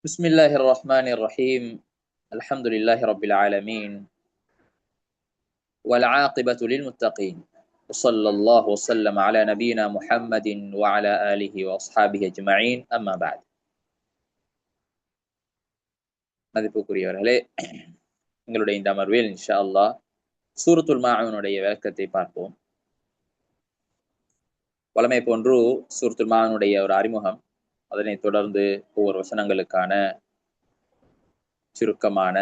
بسم الله الرحمن الرحيم. الحمد لله رب العالمين والعاقبة للمتقين، وصلى الله وسلم على نبينا محمد وعلى آله وأصحابه أجمعين. أما بعد. மதிப்புக்குரியவர்களே, எங்களுடைய இந்த அமர்வில் இன்ஷா அல்லாஹ் சூரத்துல் மாஊனுடைய விளக்கத்தை பார்ப்போம். வழமை போன்று சூரத்துல் மாஊனுடைய ஒரு அறிமுகம், அதனைத் தொடர்ந்து ஒவ்வொரு வசனங்களுக்கான சுருக்கமான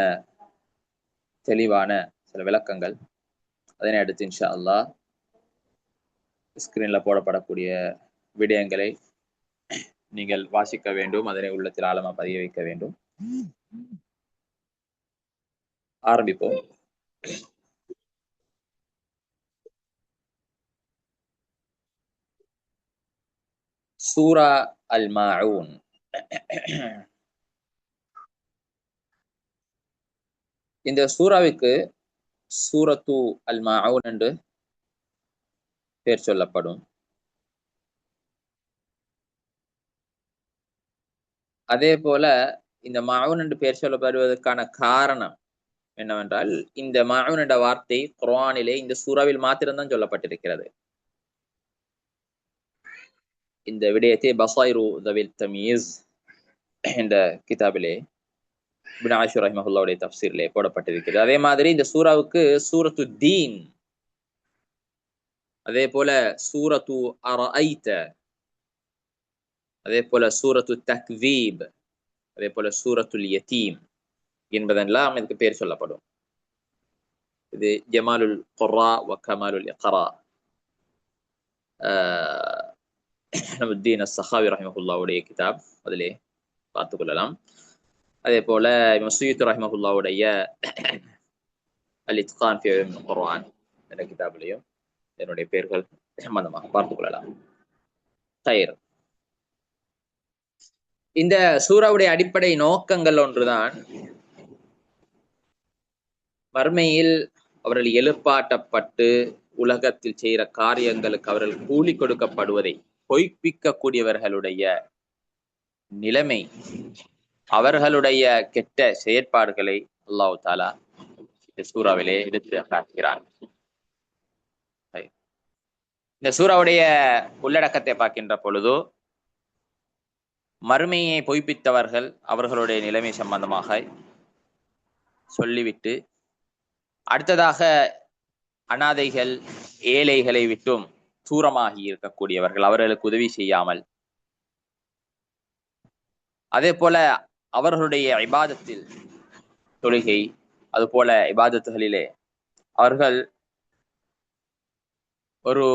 தெளிவான சில விளக்கங்கள், அதனை அடுத்து இன்ஷா அல்லாஹ் ஸ்கிரீன்ல போடப்படக்கூடிய விடயங்களை நீங்கள் வாசிக்க வேண்டும், அதனை உள்ளத்தில் ஆழமா பதிய வைக்க வேண்டும். ஆரம்பிப்போம். சூரா அல் மாஊன். இந்த சூராவுக்கு சூரத்து அல் மாஊன் என்று பெயர் சொல்லப்படும். அதே போல இந்த மாஊன் என்று பெயர் சொல்லப்படுவதற்கான காரணம் என்னவென்றால், இந்த மாஊன் என்ற வார்த்தை குர்ஆனிலே இந்த சூறாவில் மாத்திரம்தான் சொல்லப்பட்டிருக்கிறது. இந்த விடயத்தை பஸாயிரு தவில் தமீஸ் என்ற கிதாபிலே இப்னு ஆஷூர் ரஹிமஹுல்லாஹுடைய தஃப்சீரிலே போடப்பட்டிருக்கிறது. அதே மாதிரி இந்த சூராவுக்கு சூரத்து தீன், அதே போல சூரத்து அரஐத, அதே போல சூரத்து தக்தீப், அதே போல சூரத்துல் யதீம் என்பதெல்லாம் இதுக்கு பேர் சொல்லப்படும். இது ஜமாலுல் குர்ரா வ கமாலுல் இக்ரா, நபுத்தீன் அஸ்-சஹாவி ரஹிமஹுல்லாஹுடைய கிதாப், அதிலே பார்த்துக் கொள்ளலாம். அதே போல மஸ்யூத் ரஹிமஹுல்லாஹுடைய அல் இத்கான் ஃபி உலூமில் குர்ஆன் என்ற கிதாபிலையும் என்னுடைய பெயர்கள் சம்பந்தமாக பார்த்துக் கொள்ளலாம். கைர், இந்த சூறாவுடைய அடிப்படை நோக்கங்கள் ஒன்றுதான், மறுமையில் அவர்கள் எழுப்பாட்டப்பட்டு உலகத்தில் செய்கிற காரியங்களுக்கு அவர்கள் கூலி கொடுக்கப்படுவதை பொய்ப்பிக்கக்கூடியவர்களுடைய நிலைமை, அவர்களுடைய கெட்ட செயற்பாடுகளை அல்லாஹ் தஆலா இந்த சூறாவிலே எடுத்து காட்டுகிறார். இந்த சூறாவுடைய உள்ளடக்கத்தை பார்க்கின்ற பொழுது, மறுமையை பொய்ப்பித்தவர்கள் அவர்களுடைய நிலைமை சம்பந்தமாக சொல்லிவிட்டு, அடுத்ததாக அனாதைகள் ஏழைகளை விட்டும் தூரமாகி இருக்கக்கூடியவர்கள், அவர்களுக்கு உதவி செய்யாமல், அதே போல அவர்களுடைய இபாதத்தில், தொழுகை அதுபோல இபாதத்துகளிலே அவர்கள் ஒரு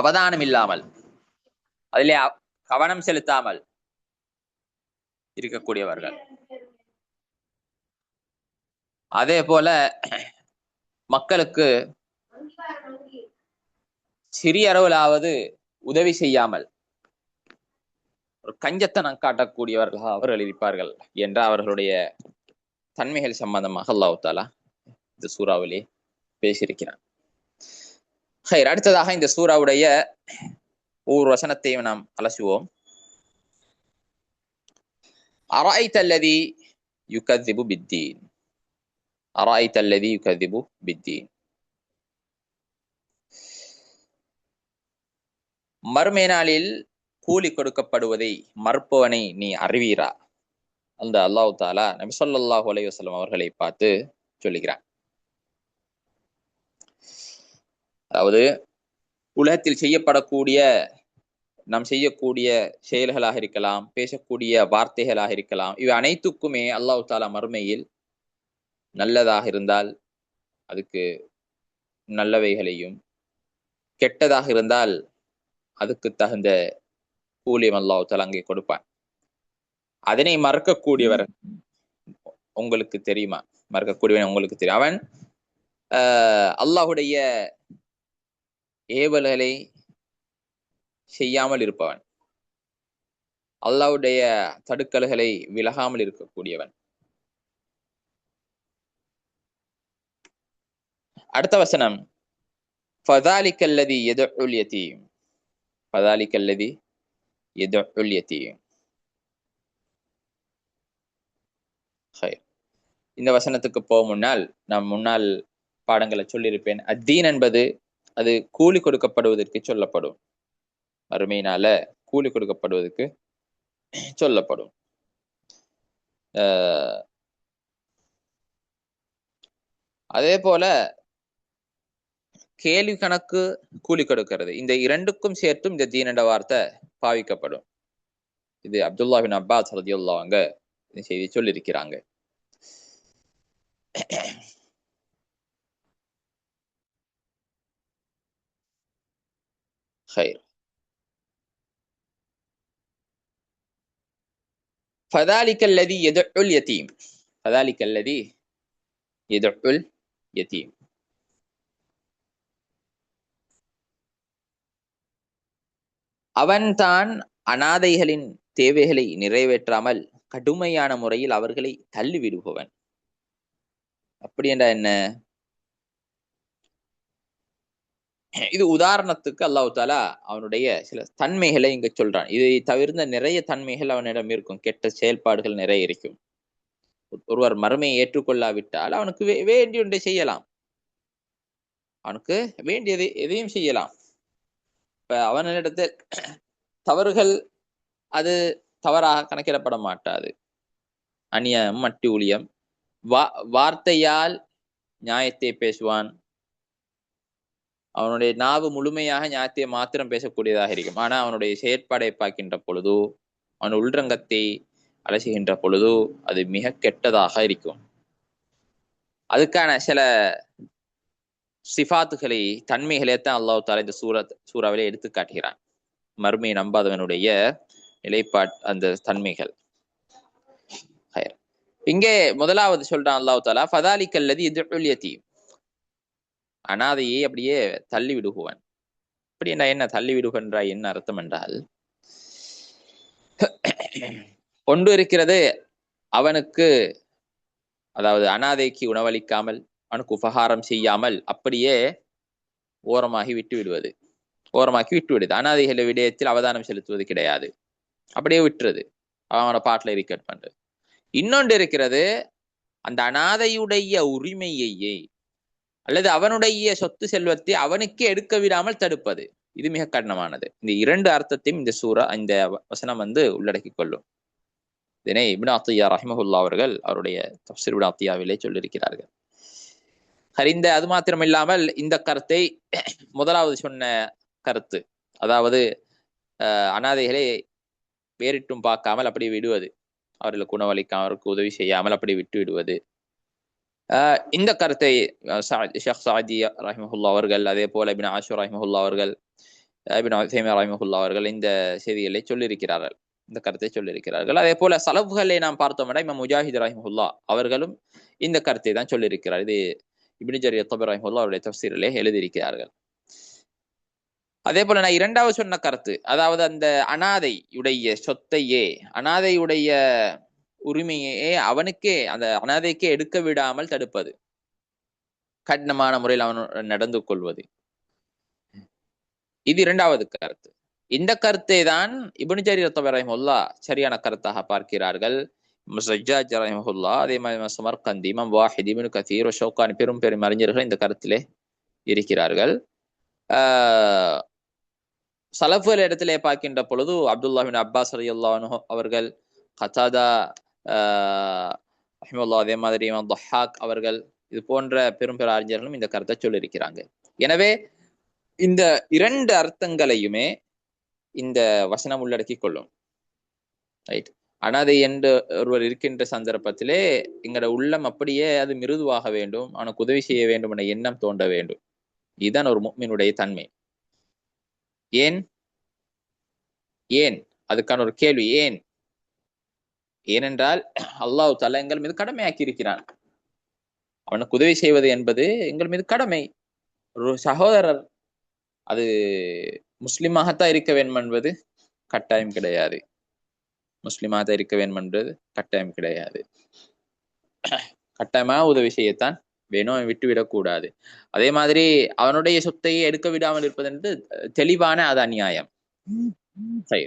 அவதானம் இல்லாமல், அதிலே கவனம் செலுத்தாமல் இருக்கக்கூடியவர்கள், அதே போல மக்களுக்கு சிறிய அளவிலாவது உதவி செய்யாமல் ஒரு கஞ்சத்தனம் காட்டக்கூடியவர்களாக அவர்கள் இருப்பார்கள் என்ற அவர்களுடைய தன்மைகள் சம்பந்தமாக அல்லாஹ் தஆலா இந்த சூறாவிலே பேசியிருக்கிறார். அடுத்ததாக இந்த சூறாவுடைய ஒவ்வொரு வசனத்தையும் நாம் அலசுவோம். அரஐத அல்லதி யுகذிபு பித்தீன், அரஐத அல்லதி யுகذிபு பித்தீன். மறுமை நாளில் கூலி கொடுக்கப்படுவதை மறுப்பவனை நீ அறிவீரா? அந்த அல்லாஹ் தஆலா நபி ஸல்லல்லாஹு அலைஹி வஸல்லம் அவர்களை பார்த்து சொல்லுகிறான். அதாவது உலகத்தில் செய்யப்படக்கூடிய, நாம் செய்யக்கூடிய செயல்களாக இருக்கலாம், பேசக்கூடிய வார்த்தைகளாக இருக்கலாம், இவை அனைத்துக்குமே அல்லாஹ் தஆலா மறுமையில் நல்லதாக இருந்தால் அதுக்கு நல்லவைகளையும், கெட்டதாக இருந்தால் அதுக்கு தகுந்த கூலியம் அல்லாஹ் தஆலா அங்கே கொடுப்பான். அதனை மறக்கக்கூடியவர் உங்களுக்கு தெரியுமா? மறக்கக்கூடியவன் உங்களுக்கு தெரியும். அவன் அல்லாஹுடைய ஏவல்களை செய்யாமல் இருப்பவன், அல்லாஹ்வுடைய தடுக்கல்களை விலகாமல் இருக்கக்கூடியவன். அடுத்த வசனம், ஃபதாலிக அல்லதி யதுல் யதீம், ஃபதாலிக அல்லதி யதுல் யதீம். இந்த வசனத்துக்கு போக முன்னால் நான் முன்னால் பாடங்களை சொல்லியிருப்பேன். அத்தீன் என்பது அது கூலி கொடுக்கப்படுவதற்கு சொல்லப்படும், மறுமையினால கூலி கொடுக்கப்படுவதற்கு சொல்லப்படும். அதே போல கேள்வி கணக்கு கூலி கொடுக்கிறது, இந்த இரண்டுக்கும் சேர்த்தும் இந்த தீன் என்ற வார்த்தை பாவிக்கப்படும். இது அப்துல்லா பின் அப்பாஸ் ரலியல்லாஹு அன்ஹு இந்த செய்தி சொல்லியிருக்கிறாங்க. خير. فذلك الذي يدع اليتيم. فذلك الذي يدع اليتيم. அவன்தான் அனாதைகளின் தேவைகளை நிறைவேற்றாமல் கடுமையான முறையில் அவர்களை தள்ளிவிடுபவன். அப்படி என்றா என்ன? இது உதாரணத்துக்கு அல்லாஹ் தஆலா அவனுடைய சில தன்மைகளை இங்க சொல்றான். இதை தவிர்த்த நிறைய தன்மைகள் அவனிடம் இருக்கும், கெட்ட செயல்பாடுகள் நிறைய இருக்கும். ஒருவர் மறுமையை ஏற்றுக்கொள்ளாவிட்டால் அவனுக்கு வேண்டிய ஒன்றை செய்யலாம், அவனுக்கு வேண்டியதை எதையும் செய்யலாம். இப்ப அவனிடத்தில் தவறுகள் அது தவறாக கணக்கிடப்பட மாட்டாது. அநியாயம், மட்டி ஊழியம், வார்த்தையால் நியாயத்தை பேசுவான். அவனுடைய நாவு முழுமையாக நியாயத்தை மாத்திரம் பேசக்கூடியதாக இருக்கும். ஆனா அவனுடைய செயற்பாடை பார்க்கின்ற பொழுதோ, அவன் உள்ரங்கத்தை அலசுகின்ற பொழுதோ அது மிக கெட்டதாக இருக்கும். அதுக்கான சில சிஃபாத்துகளை, தன்மைகளைத்தான் அல்லாஹ் தஆலா இந்த சூறாவிலே எடுத்து காட்டுகிறான். மறுமையை நம்பாதவனுடைய அந்த தன்மைகள். இங்கே முதலாவது சொல்றான் அல்லாஹ் தஆலா, ஃபதாலிக்கல் லதீ யதுல் யதீம், அனாதையை அப்படியே தள்ளி விடுகுவன். அப்படி என்ன தள்ளி விடுகின்ற என்ன அர்த்தம் என்றால், ஒன்று இருக்கிறது, அவனுக்கு அதாவது அனாதைக்கு உணவளிக்காமல் அவனுக்கு உபகாரம் செய்யாமல் அப்படியே ஓரமாகி விட்டு விடுவது. அனாதைகளை விடயத்தில் அவதானம் செலுத்துவது கிடையாது, அப்படியே விட்டுறது, அவனோட பாட்டில் இருக்கட் பண்றது. இன்னொன்று இருக்கிறது, அந்த அனாதையுடைய உரிமையையே அல்லது அவனுடைய சொத்து செல்வத்தை அவனுக்கே எடுக்க விடாமல் தடுப்பது. இது மிக கடினமானது. இந்த இரண்டு அர்த்தத்தையும் இந்த வசனம் உள்ளடக்கி கொள்ளும். இதனை இப்னு அத்தியா ரஹிமஹுல்லா அவர்கள் அவருடைய தஃப்ஸீர் இப்னு அத்தியாவிலே சொல்லியிருக்கிறார்கள். அது மாத்திரமில்லாமல் இந்த கருத்தை முதலாவது சொன்ன கருத்து, அதாவது அனாதைகளை வேறிட்டும் பார்க்காமல் அப்படி விடுவது, அவர்களுக்கு உணவளிக்காமல் அவருக்கு உதவி செய்யாமல் அப்படி விட்டு விடுவது, இந்த கருத்தை ஷேக் சாதி ரஹிமஹுல்லா அவர்கள், அதே போல இப்னு ஆஷூர் ரஹிமஹுல்லா அவர்கள், இப்னு உதைமின் ரஹிமஹுல்லா அவர்கள் இந்த செய்திகளை சொல்லியிருக்கிறார்கள், இந்த கருத்தை சொல்லியிருக்கிறார்கள். அதே போல சலஃப்களை நாம் பார்த்தோம்னா இமாம் முஜாஹித் ரஹிமஹுல்லா அவர்களும் இந்த கருத்தை தான் சொல்லியிருக்கிறார். இது இப்னு ஜரீர் தபரி ரஹிமஹுல்லா அவருடைய தஃப்ஸீரிலே எழுதியிருக்கிறார்கள். அதே போல நான் இரண்டாவது சொன்ன கருத்து, அதாவது அந்த அனாதையுடைய சொத்தையே, அனாதையுடைய உரிமையே அவனுக்கே, அந்த அனாதைக்கே எடுக்க விடாமல் தடுப்பது, கடினமான முறையில் அவன் நடந்து கொள்வது, இது இரண்டாவது கருத்து. இந்த கருத்தை தான் இப்னு ஜரீர் தபரி ரஹிமஹுல்லா சரியான கருத்தாக பார்க்கிறார்கள். முஸஜ்ஜாஜ் ரஹிமஹுல்லா, அதே மாதிரி சமர்கந்தி, இமாம் வாஹித், இப்னு கதீர், ஷௌகானி, பெரும் பெரும் அறிஞர்கள் இந்த கருத்திலே இருக்கிறார்கள். சலஃபுல் இடத்திலே பார்க்கின்ற பொழுது அப்துல்லா பின் அப்பாஸ் ரலியல்லாஹு அன்ஹு அவர்கள், கதாதா ரஹிமஹுல்லா, அதே மாதிரி இமாம் தஹாக் அவர்கள், இது போன்ற பெரும் பெரும் அறிஞர்களும் இந்த கருத்தை சொல்லியிருக்கிறாங்க. எனவே இந்த இரண்டு அர்த்தங்களையுமே இந்த வசனம் உள்ளடக்கி கொள்ளும். ரைட். அனாதை என்று ஒருவர் இருக்கின்ற சந்தர்ப்பத்திலே எங்களோட உள்ளம் அப்படியே அது மிருதுவாக வேண்டும், அவனுக்கு உதவி செய்ய வேண்டும் என்ற எண்ணம் தோன்ற வேண்டும். இதுதான் ஒரு முஃமினுடைய தன்மை. ஏன் அதுக்கான ஒரு கேள்வி, ஏனென்றால் அல்லாஹ் தஆலா எங்கள் மீது கடமையாக்கி இருக்கிறான். அவனுக்கு உதவி செய்வது என்பது எங்கள் மீது கடமை. ஒரு சகோதரர் அது முஸ்லிமாகத்தான் இருக்க வேண்டும் என்பது கட்டாயம் கிடையாது. முஸ்லிமாக இருக்க வேண்டும் என்பது கட்டாயம் கிடையாது. கட்டாயமாக உதவி செய்யத்தான் வேணும், விட்டுவிடக்கூடாது. அதே மாதிரி அவனுடைய சொத்தையை எடுக்க விடாமல் இருப்பது என்று தெளிவான அது அநியாயம். சரி.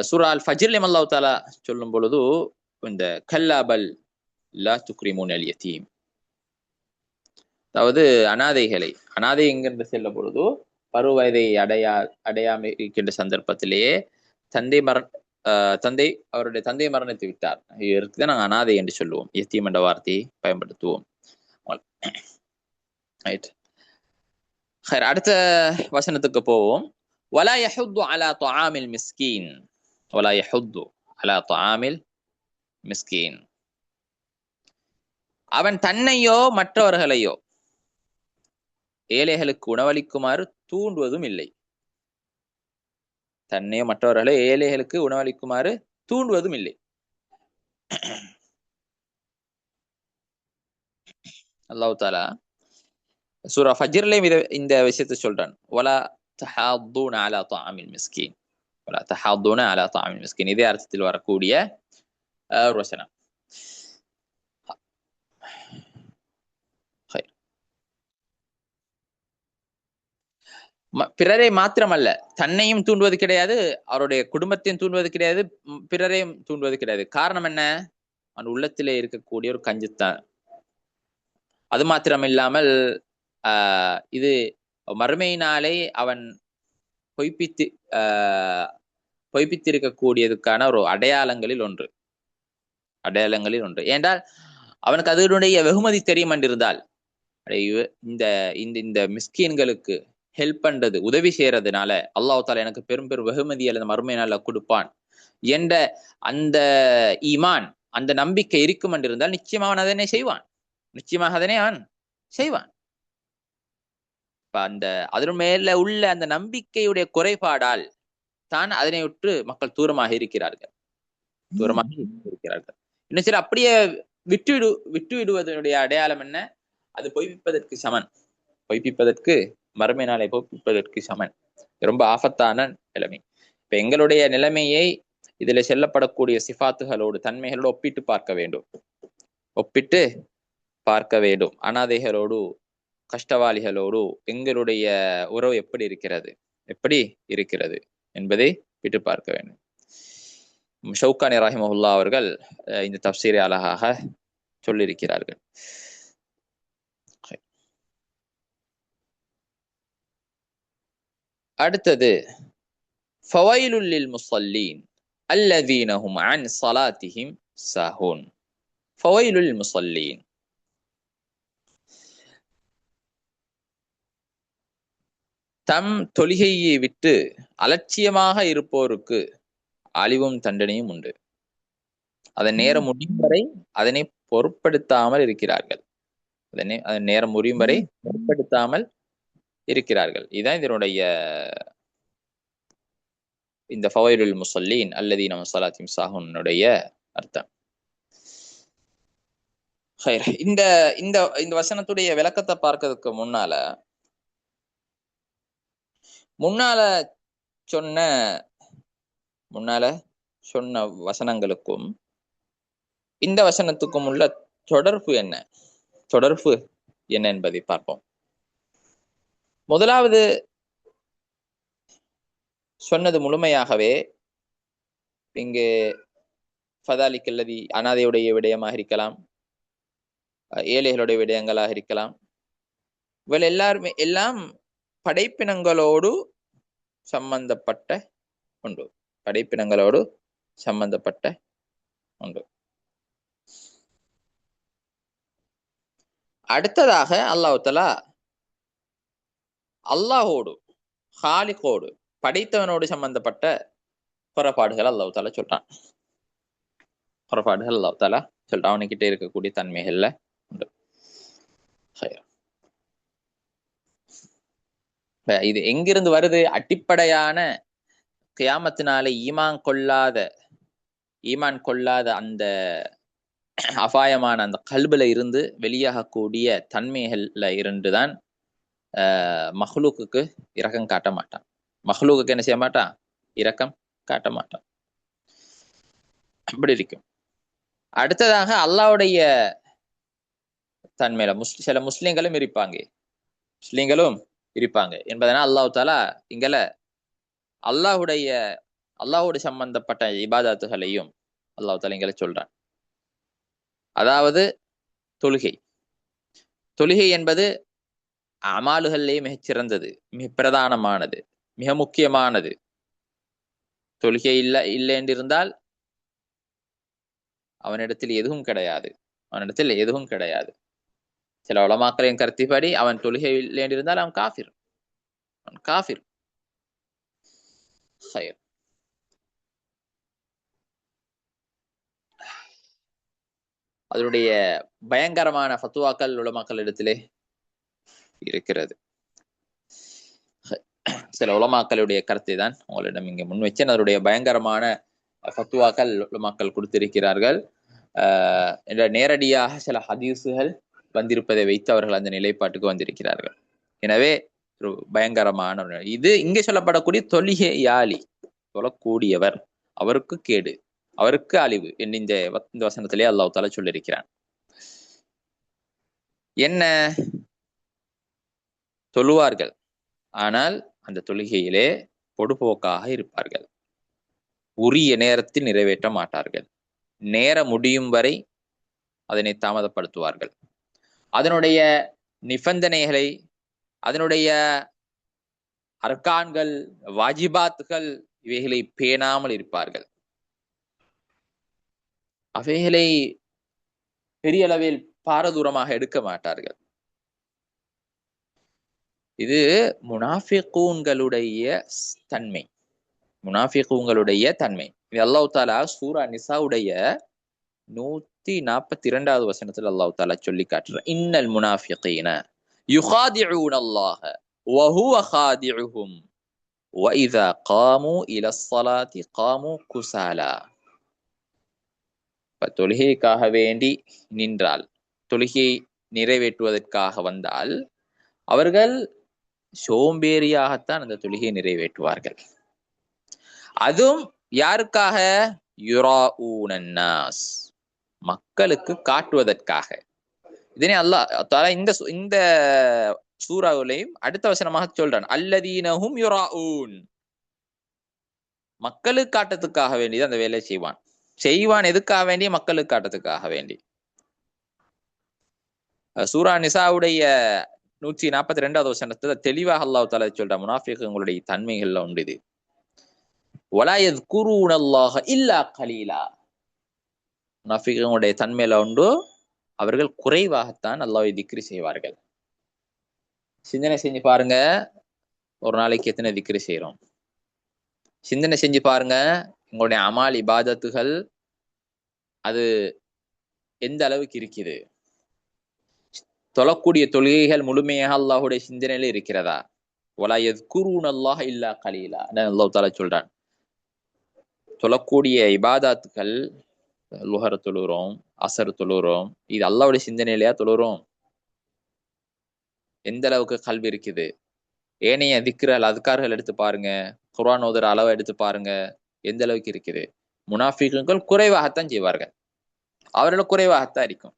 சூரா அல் ஃபஜ்ர்ல அல்லாஹ் தஆலா சொல்லும் பொழுது இந்த கல்லாபல் லா துக்ரிமூன் அல் யதீம், அதாவது அனாதை என்கின்ற செல்ல பொழுது பருவ வயதை அடையாம இருக்கின்ற சந்தர்ப்பத்திலேயே தந்தை தந்தை அவருடைய தந்தை மரணித்து விட்டார், இதுதான் நாங்கள் அனாதை என்று சொல்லுவோம், யத்தீம் என்ற வார்த்தையை பயன்படுத்துவோம். அடுத்த வசனத்துக்கு போவோம். ولا يحض على طعام المسكين ولا يحض على طعام المسكين. அவன் தன்னையோ மற்றவர்களையோ ஏழைகளுக்கு உணவளிக்குமாறு தூண்டுவதும் இல்லை. தன்னையோ மற்றவர்களோ ஏழைகளுக்கு உணவளிக்குமாறு தூண்டுவதும் இல்லை. அல்லாஹ் தஆலா சூரா ஃபஜ்ர்ல இந்த விஷயத்தை சொல்றான். வலா தஹாதுன அலா தஆமில் மிஸ்கீன், வலா தஹாதுன அலா தஆமில் மிஸ்கீன், இதே அர்த்தத்தில் வரக்கூடிய ஒரு வசனம். பிறரை மாத்திரமல்ல, தன்னையும் தூண்டுவது கிடையாது, அவருடைய குடும்பத்தையும் தூண்டுவது கிடையாது, பிறரையும் தூண்டுவது கிடையாது. காரணம் என்ன? அவன் உள்ளத்திலே இருக்கக்கூடிய ஒரு கஞ்சித்தான். அது மாத்திரம் இல்லாமல் இது மறுமையினாலே அவன் பொய்ப்பித்திருக்கக்கூடியதுக்கான ஒரு அடையாளங்களில் ஒன்று. ஏனென்றால் அவனுக்கு அதனுடைய வெகுமதி தெரியும் என்றிருந்தால், இந்த இந்த மிஸ்கீன்களுக்கு ஹெல்ப் பண்றது, உதவி செய்யறதுனால அல்லாஹ் தஆலா எனக்கு பெரும் வெகுமதி அல்லது மறுமையினால கொடுப்பான் என்ற அந்த ஈமான், அந்த நம்பிக்கை இருக்கும் என்றிருந்தால் நிச்சயமாக அவன் அதனை செய்வான். அவன் செய்வான். அந்த அதன் மேல உள்ள அந்த நம்பிக்கையுடைய குறைபாடால் தான் அதனை விட்டு மக்கள் தூரமாக இருக்கிறார்கள். இன்னும் சில அப்படியே விட்டு விடுவதனுடைய அடையாளம் என்ன? அது பொய்ப்பிப்பதற்கு மறுமை நாளை பொய்ப்பிப்பதற்கு சமன். ரொம்ப ஆபத்தான நிலைமை. இப்ப எங்களுடைய நிலைமையை இதுல செல்லப்படக்கூடிய சிஃபாத்துகளோடு, தன்மைகளோடு ஒப்பிட்டு பார்க்க வேண்டும். அனாதைகளோடு, கஷ்டவாளிகளோடு எங்களுடைய உறவு எப்படி இருக்கிறது என்பதை விட்டு பார்க்க வேண்டும். ஷவுகானி ரஹிமஹுல்லாஹ் அவர்கள் இந்த தஃப்சீரை அழகாக சொல்லியிருக்கிறார்கள். அடுத்தது ஃபவைலுல் லில் முஸல்லீன் அல்லதீன ஹும் அன் ஸலாத்திஹிம் சாஹூன். ஃபவைலுல் லில் முஸல்லீன், தம் தொழுகையை விட்டு அலட்சியமாக இருப்போருக்கு அழிவும் தண்டனையும் உண்டு. அதன் நேரம் முடியும் வரை அதனை பொருட்படுத்தாமல் இருக்கிறார்கள். அதன் நேரம் முடியும் வரை பொருட்படுத்தாமல் இருக்கிறார்கள். இதுதான் இதனுடைய இந்த ஃபவைலுல் முஸல்லீன் அல்லதீன ஹும் ஸலாத்திஹிம் சாஹூனுடைய அர்த்தம். இந்த இந்த வசனத்துடைய விளக்கத்தை பார்க்கிறதுக்கு முன்னால சொன்ன வசனங்களுக்கும் இந்த வசனத்துக்கும் உள்ள தொடர்பு என்ன என்பதை பார்ப்போம். முதலாவது சொன்னது முழுமையாகவே இங்கு ஃபதாலிக்கல்லதி அனாதையுடைய விடயமாக இருக்கலாம், ஏழைகளுடைய விடயங்களாக இருக்கலாம். இவள் எல்லாம் படைப்பினங்களோடு சம்பந்தப்பட்ட ஒன்று. அடுத்ததாக அல்லாஹ் தஆலா அல்லாஹோடு, ஹாலிகோடு, படைத்தவனோடு சம்பந்தப்பட்ட குறைபாடுகள் அல்லாஹ் தஆலா சொல்றான். அவனுக்கிட்ட இருக்கக்கூடிய தன்மைகள்ல உண்டு. இது எங்கிருந்து வருது? அடிப்படையான கியாமத்தினால ஈமான் கொள்ளாத அந்த அபாயமான அந்த கல்புல இருந்து வெளியாகக்கூடிய தன்மைகள்ல இருந்துதான் மஹ்லூக்குக்கு இரக்கம் காட்ட மாட்டான். மஹ்லூக்குக்கு என்ன செய்ய மாட்டான்? இரக்கம் காட்ட மாட்டான். அப்படி இருக்கும். அடுத்ததாக அல்லாஹ்வுடைய தன்மையில சில முஸ்லிம்களும் இருப்பாங்க என்பதனால் அல்லாஹ் தஆலா இங்கல அல்லாஹ்வுடைய அல்லாஹ்வோடு சம்பந்தப்பட்ட இபாதத்துகளையும் அல்லாஹ் தஆலா இங்கே சொல்றான். அதாவது தொழுகை. தொழுகை என்பது அமாலுகளிலே மிகச் சிறந்தது, மிக பிரதானமானது, மிக முக்கியமானது. தொழுகை இல்லை என்றிருந்தால் அவனிடத்தில் எதுவும் கிடையாது. அவனிடத்தில் எதுவும் கிடையாது. சில உலமாக்களின் கருத்தின்படி அவன் தொழுகை இல்லை என்றிருந்தால் அவன் காஃபிர். அவன் காஃபிர். அதனுடைய பயங்கரமான ஃபத்வாக்கள் உலமாக்கள் இடத்திலே இருக்கிறது. சில உலமாக்களுடைய கருத்தை தான் உங்களிடம் இங்கே முன் வச்சேன். அதனுடைய பயங்கரமான ஃபத்வாக்கள் உலமாக்கள் கொடுத்திருக்கிறார்கள். என்ற நேரடியாக சில ஹதீஸுகள் வந்திருப்பதை வைத்து அவர்கள் அந்த நிலைப்பாட்டுக்கு வந்திருக்கிறார்கள். எனவே ஒரு பயங்கரமான இது இங்கே சொல்லப்படக்கூடிய தொழுகையாளி, தொழக்கூடியவர், அவருக்கு கேடு, அவருக்கு அழிவு என்று இந்த வசனத்திலே அல்லாஹ் தஆலா சொல்லியிருக்கிறான். என்ன தொழுவார்கள், ஆனால் அந்த தொழுகையிலே பொடுபோக்காக இருப்பார்கள், உரிய நேரத்தில் நிறைவேற்ற மாட்டார்கள், நேரம் முடியும் வரை அதனை தாமதப்படுத்துவார்கள், அதனுடைய நிபந்தனைகளை, அதனுடைய அர்கான்கள், வாஜிபாத்துகள் இவைகளை பேணாமல் இருப்பார்கள், அவைகளை பெரிய அளவில் பாரதூரமாக எடுக்க மாட்டார்கள். இது முனாஃபிகூன்களுடைய தன்மை, முனாஃபிகூன்களுடைய தன்மை. இது அல்லாஹ் தஆலா சூரா நிசாவுடைய 142வது வசனத்தில் அல்லாஹ் தஆலா சொல்லி காட்டுறார். இன்னல் முனாஃபிகீன யுகாதிஊன அல்லாஹ வ ஹுவ காதிஉஹும் வ இதா காமு இலஸ் ஸலாத்தி காமு குஸாலா. தொழுகைக்காக வேண்டி நின்றால், தொழுகையை நிறைவேற்றுவதற்காக வந்தால் அவர்கள் சோம்பேறியாகத்தான் அந்த தொழுகையை நிறைவேற்றுவார்கள். அதுவும் யாருக்காக? யுராஊனன் நாஸ், மக்களுக்கு காட்டுவதற்காக. இதனை அல்லாஹ் தஆலா இந்த சூராவிலையும் அடுத்த வசனமாக சொல்றான். அல்லதீனஹும் யுராஊன், மக்களுக்கு காட்டத்துக்காக வேண்டியது அந்த வேலையை செய்வான். எதுக்காக வேண்டிய? மக்களுக்கு காட்டத்துக்காக வேண்டி. சூரா நிசாவுடைய 142வது வசனத்துல தெளிவாக அல்லாஹ் தஆலா சொல்றான், முனாஃபிகுகளுடைய தன்மைகள்ல உண்டு இது. வலா யذ்குரூன அல்லாஹ இல்லா கலீலா, முனாஃபிகுகளுடைய தன்மையில உண்டு, அவர்கள் குறைவாகத்தான் அல்லாஹ்வை திக்ர் செய்வார்கள். சிந்தனை செஞ்சு பாருங்க, ஒரு நாளைக்கு எத்தனை திக்ர் செய்யறோம்? சிந்தனை செஞ்சு பாருங்க, உங்களுடைய அமால் இபாதத்துகள் அது எந்த அளவுக்கு இருக்குது? தொழக்கூடிய தொழுகைகள் முழுமையாக அல்லாஹுடைய சிந்தனையில இருக்கிறதா? வலா யذ்குரூன அல்லாஹ இல்லா கலீலா, அல்லாஹ் தஆலா சொல்றான். தொழக்கூடிய இபாதத்துகள், லுஹர் தொழுறோம், அசர் தொழுறோம், இது அல்லாஹ்வுடைய சிந்தனையிலையா தொழுறோம்? எந்த அளவுக்கு கல்வி இருக்குது? ஏனைய திக்ர்கள் அதுக்கார்கள் எடுத்து பாருங்க, குர்ஆன் ஓதுற அளவை எடுத்து பாருங்க, எந்த அளவுக்கு இருக்குது? முனாஃபிகுகள் குறைவாகத்தான் செய்வார்கள், அவர்கள் குறைவாகத்தான் இருக்கும்.